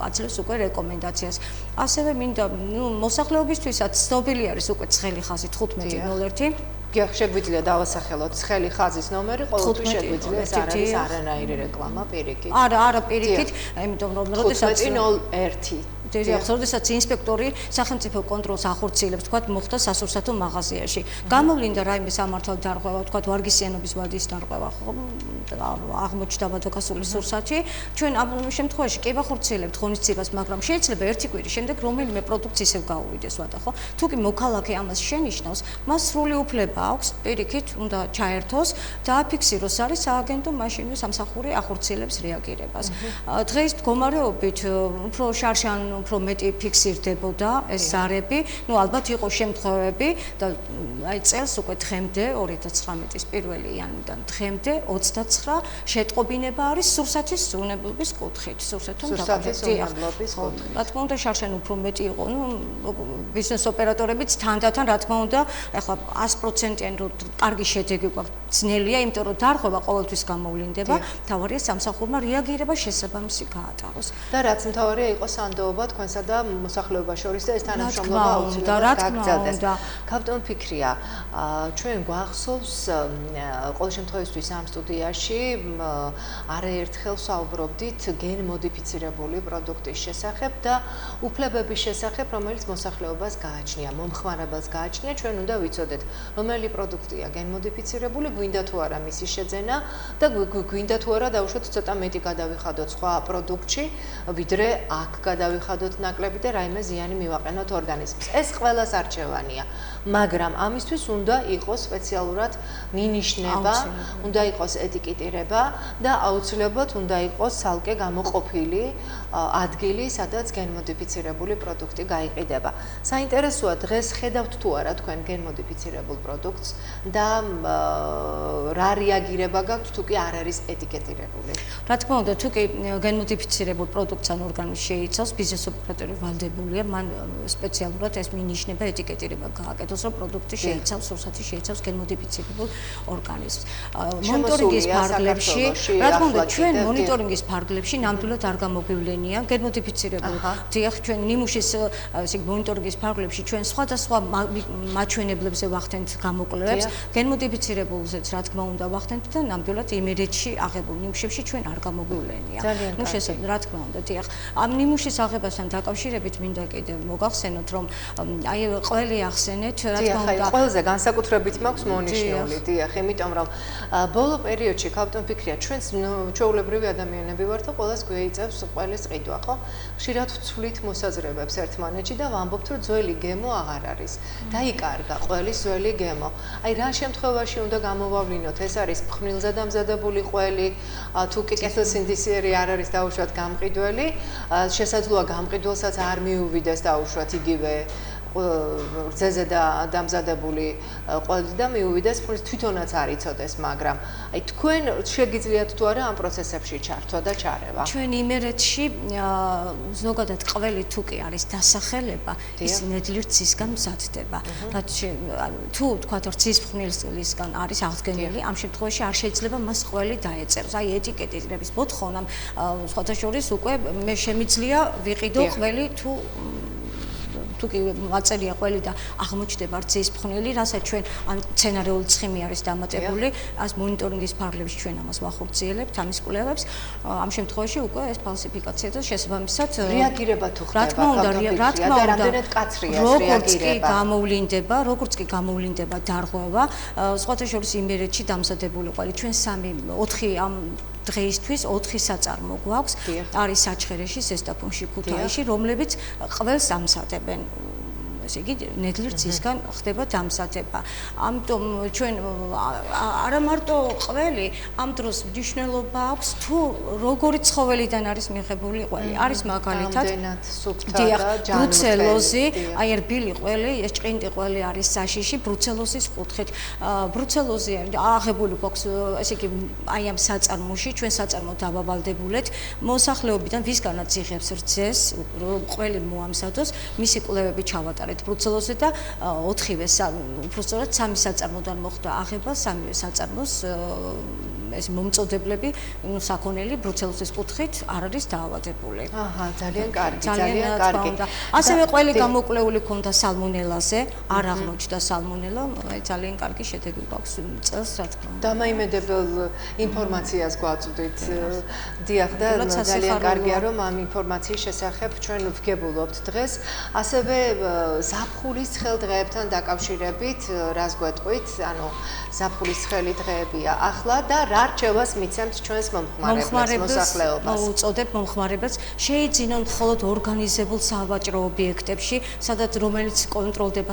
აძლევს უკვე რეკომენდაციას ასევე მინდა ნუ მოსახლეობისთვისაც ცნობილი არის უკვე ცხელი ხაზი 1501 შეგვიძლია დავასახელოთ ცხელი ხაზის ნომერი ყოველთვის შეგვიძლია ეს არ არის არანაირი რეკლამა პირიქით არა პირიქით იმიტომ რომ როდესაც 1501 როდესაც ინსპექტორი სახელმწიფო კონტროლს ახორციელებს, თქვათ, მოხდა სასურსათო მაღაზიაში. გამოვლინდა რაიმე სამართალ დარღვევა, თქვათ, ვარგისიანობის ვადის დარღვევა, აღმოჩნდა ბადოკასულის სურსათი. ჩვენ ამ შემთხვევაში კი ვახორციელებთ ღონისძიებას, მაგრამ შეიძლება ერთი კვირის შემდეგ რომელიმე პროდუქტი ისევ გაუვიდეს ვადა, ხო? თუ კი მოქალაქე ამას შენიშნავს, მას სრული უფლება აქვს, პირიქით უნდა ჩაერთოს და აფიქსიროს არის სააგენტო მაშინვე სამსახური ახორციელებს რეაგირებას. დღეს მდგომარეობით უფრო შარშან უფრო მეტი ფიქსირდებოდა ეს ზარები, ნუ ალბათ იყო შემთხვევები და აი წელს უკვე დღემდე 2019-ის 1 იანვრიდან დღემდე 29 შეტყობინება არის სურსათის ზრუნებლობის კუთხით, სურსათთან დაკავშირებით. რა თქმა უნდა შარშან უფრო მეტი იყო, ნუ ბიზნეს ოპერატორებიც თანდათან რა თქმა უნდა, ახლა 100%-იან კარგი შედეგი გვაქვს, ძნელია, იმიტომ რომ დარღვევა ყოველთვის გამოვლინდება, თავარია სამსახურმა რეაგირება შესაბამისი გაატაროს. და რაც მთავარია იყო სანდოობა თქვენსა და მოსახლეობას შორის და ეს თანამშრომლობა აუცილებლად გაგრძელდეს. კაპიტან ფიქრია, ჩვენ გვახსოვს ყოველ შემთხვევაში ამ სტუდიაში არაერთხელ საუბრობდით გენ მოდიფიცირებული პროდუქტის შესახებ და უფლებების შესახებ, რომელიც მოსახლეობას გააჩნია, მომხმარებელს გააჩნია, ჩვენ უნდა ვიცოდეთ, რომელი პროდუქტია გენ მოდიფიცირებული, გვინდა თუ არა მისი შეძენა და გვინდა თუ არა დაუშვათ ცოტა მეტი გადავიხადოთ სხვა პროდუქტში, ვიდრე აქ გადავიხადოთ ნაკლები და რაიმე ზიანი მივაყენოთ ორგანიზმს. ეს ყველას არჩევანია, მაგრამ ამისთვის უნდა იყოს სპეციალურად მინიშნება, უნდა იყოს ეტიკეტირება და აუცილებლად უნდა იყოს ცალკე გამოყოფილი ადგილი, სადაც გენმოდიფიცირებული პროდუქტი გაიყიდება. საინტერესოა დღეს ხედავთ თუ არა თქვენ გენმოდიფიცირებულ პროდუქტს და რა რეაგირება გაქვთ თუ კი არ არის ეტიკეტირებული. რა თქმა უნდა, თუ კი გენმოდიფიცირებულ პროდუქტს ან ორგანიზმს შეიცავს, ბიზნეს ოპერატორი ვალდებულია, მან სპეციალურად ეს მინიშნება ეტიკეტირება გააკეთოს, რომ პროდუქტი შეიცავს, სურსათი შეიცავს გენმოდიფიცირებულ ორგანიზმს. მონიტორინგის ფარგლებში, რა თქმა უნდა, ჩვენ მონიტორინგის ფარგლებში ნამდვილად არ გამოგვივლენია გენმოდიფიცირებულ. დიახ, ჩვენ ნიმუშის ესე მონიტორინგის ფარგლებში ჩვენ სხვადასხვა მაჩვენებლებზე ვახდენთ გამოკვლევებს, გენმოდიფიცირებულზეც რა თქმა უნდა ვახდენთ და ნამდვილად იმერეთში აღებულ ნიმუშებში ჩვენ არ გამოგვივლენია. ნუ შესაძლოა, რა თქმა უნდა, დიახ. ამ ნიმუშის აღებასთან დაკავშირებით მინდა კიდევ მოგახსენოთ, რომ აი ყველი ახსენეთ, რა თქმა უნდა, ყველაზე განსაკუთრებით მაქვს მონიშნული, დიახ, იმიტომ რომ ბოლო პერიოდში ქალბატონ ფიქრია, ჩვენს ჩვეულებრივი ადამიანები ვართ და ყველას გვეიწევს ყველის ყიდვა, ხო? ხშირად ვცვლით მოსაზრებებს ერთმანეთში და ვამბობთ, რომ ძველი გემო აღარ არის. დაიკარგა ყველის ძველი გემო. აი რა შემთხვევაში უნდა გამოვავლინოთ, ეს არის ფხვნილზე დამზადებული ყველი, თუ კი კეთილსინდისიერი არ არის დაუშვათ გამყიდველი, შესაძლოა გამყიდველსაც არ მიუვიდეს დაუშვათ იგივე რძეზე დამზადებული ყველი და მიუვიდეს თვითონაც არ იცოდეს, მაგრამ აი თქვენ შეგიძლიათ თუ არა ამ პროცესებში ჩართვა და ჩარევა? ჩვენ იმერეთში ზოგადად ყველი თუ კი არის დასახელება, ის ნედლი რძისგან მზადდება. თუ თქვათ რძის ფხვნილისგან არის აღდგენილი, ამ შემთხვევაში არ შეიძლება მას ყველი დაეწეროს. აი ეტიკეტირების მოთხოვნამ სხვათა შორის უკვე მე შემიძლია ვიყიდო ყველი თუ კი აწერია ყველი და აღმოჩნდება რძის ფხვნილი, რასაც ჩვენ ან სცენარეული ცხიმი არის დამატებული, ას მონიტორინგის ფარგლებში ჩვენ ამას ვახორციელებთ, ამის კვლევებს. ამ შემთხვევაში უკვე ეს ფალსიფიკაცია და შესაბამისად რეაგირება თუ ხდება, რა თქმა უნდა, რამდენად კაცრია ეს რეაგირება. როგორც კი გამოვლინდება დარღვევა, სხვათა შორის იმერეთში დამზადებული ყველი ჩვენ 4 ამ დღეისთვის 4 საწარმო გვაქვს, არის საჩხერეში, ზესტაფონში, ქუთაისში, რომლებიც ყველს ამზადებენ. ესე იგი, ნედლი რძისგან ხდება დამზადება. ამიტომ ჩვენ არა მარტო ყველი, ამ დროს მნიშვნელობა აქვს, თუ როგორი ცხოველიდან არის მიღებული ყველი. არის მაგალითად ბრუცელოზი, აი რბილი ყველი, ეს ჭყინტი ყველი არის საშიში, ბრუცელოზის კუთხით. ბრუცელოზი აღებული გვაქვს, ესე იგი, აი ამ საწარმოში, ჩვენ საწარმო დავავალდებულეთ, მოსახლეობიდან ვისგანაც იღებს რძეს, ყველი მოამზადოს, მისი კვლევები ჩავატარეთ ბრუცელოზე და 4-ვე, უბრალოდ 3 საწარმოდან მოხდა აღება, 3-ვე საწარმოს ეს მომწოდებლები, საქონელი ბრუცელოზის კუთხით არ არის დაავადებული. ძალიან კარგი, ძალიან კარგი. ასევე ყველი გამოკვლეული ქონდა სალმონელაზე, არ აღმოჩნდა სალმონელა, ძალიან კარგი შედეგი გვაქვს წელს, რა თქმა უნდა. დამაიმედებელ ინფორმაციას გვაწვდით. დიახ და ძალიან კარგია, რომ ამ ინფორმაციის შესახებ ჩვენ ვგებულობთ დღეს. ასევე ზაფხულის ცხელ დღეებთან დაკავშირებით რას გვეტყვით? ანუ ზაფხულის ცხელი დღეებია ახლა და რა რჩევას მიცემთ ჩვენს მომხმარებლებს, მოსახლეობას? მოუწოდებ მომხმარებელს შეიძინონ მხოლოდ ორგანიზებულ სავაჭრო ობიექტებში, სადაც რომელიც კონტროლდება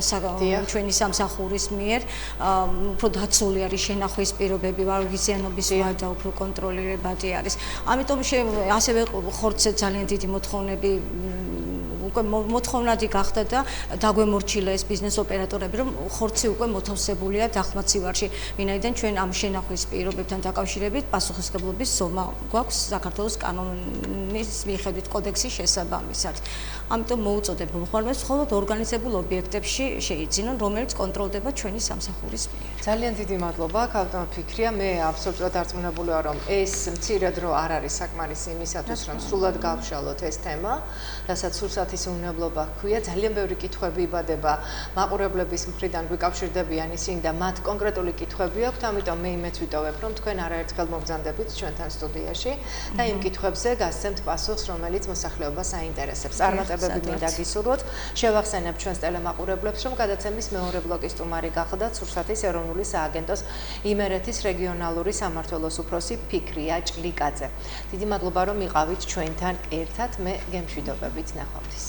ჩვენი სამსახურის მიერ, უფრო დაცული არის შენახვის პირობები, ვარგიზიანობის ვადა უფრო კონტროლირებადი არის. ამიტომ ასევე ხორცზე ძალიან დიდი მოთხოვნები უკვე მოთხოვნადი გახდა და დაგვემორჩილა ეს ბიზნეს ოპერატორები, რომ ხორცი უკვე მოთავსებულია დახმაცივარში, ვინაიდან ჩვენ ამ შენახვის პირობებთან დაკავშირებით პასუხისმგებლობის ზომა გვაქვს საქართველოს კანონის მიხედვით კოდექსის შესაბამისად. ამიტომ მოუწოდებ მომხმარებელს მხოლოდ ორგანიზებულ ობიექტებში შეიძინონ, რომელიც კონტროლდება ჩვენი სამსახურის მიერ. ძალიან დიდი მადლობა, ქალბატონ ფიქრია. მე აბსოლუტურად დარწმუნებული ვარ, რომ ეს მცირე დრო არ არის საკმარისი იმისათვის, რომ სრულად გავშალოთ ეს თემა, რასაც სურსათის უნებლობა ჰქვია. ძალიან ბევრი კითხვები იბადება მაყურებლების მხრიდან, გვიკავშირდებიან ისინი და მათ კონკრეტული კითხვები აქვთ, ამიტომ მე იმეც ვიტოვებ, რომ თქვენ არაერთხელ მოგზანდებით ჩვენთან სტუდიაში და იმ კითხვებზე გასცემთ პასუხს, რომელიც მოსახლეობას აინტერესებს. წარმატებები მინდა გისურვოთ. შევახსენებ ჩვენს ტელემაყურებლებს, რომ გადაცემის მეორე ბლოკის სტუმარი გახლდათ სურსათის ეროვნული სააგენტოს იმერეთის რეგიონალური სამმართველოს უფროსი ფიქრია ჭლიკაძე. დიდი მადლობა, რომ იყავით ჩვენთან ერთად. მე გემშვიდობებით, ნახვამდის.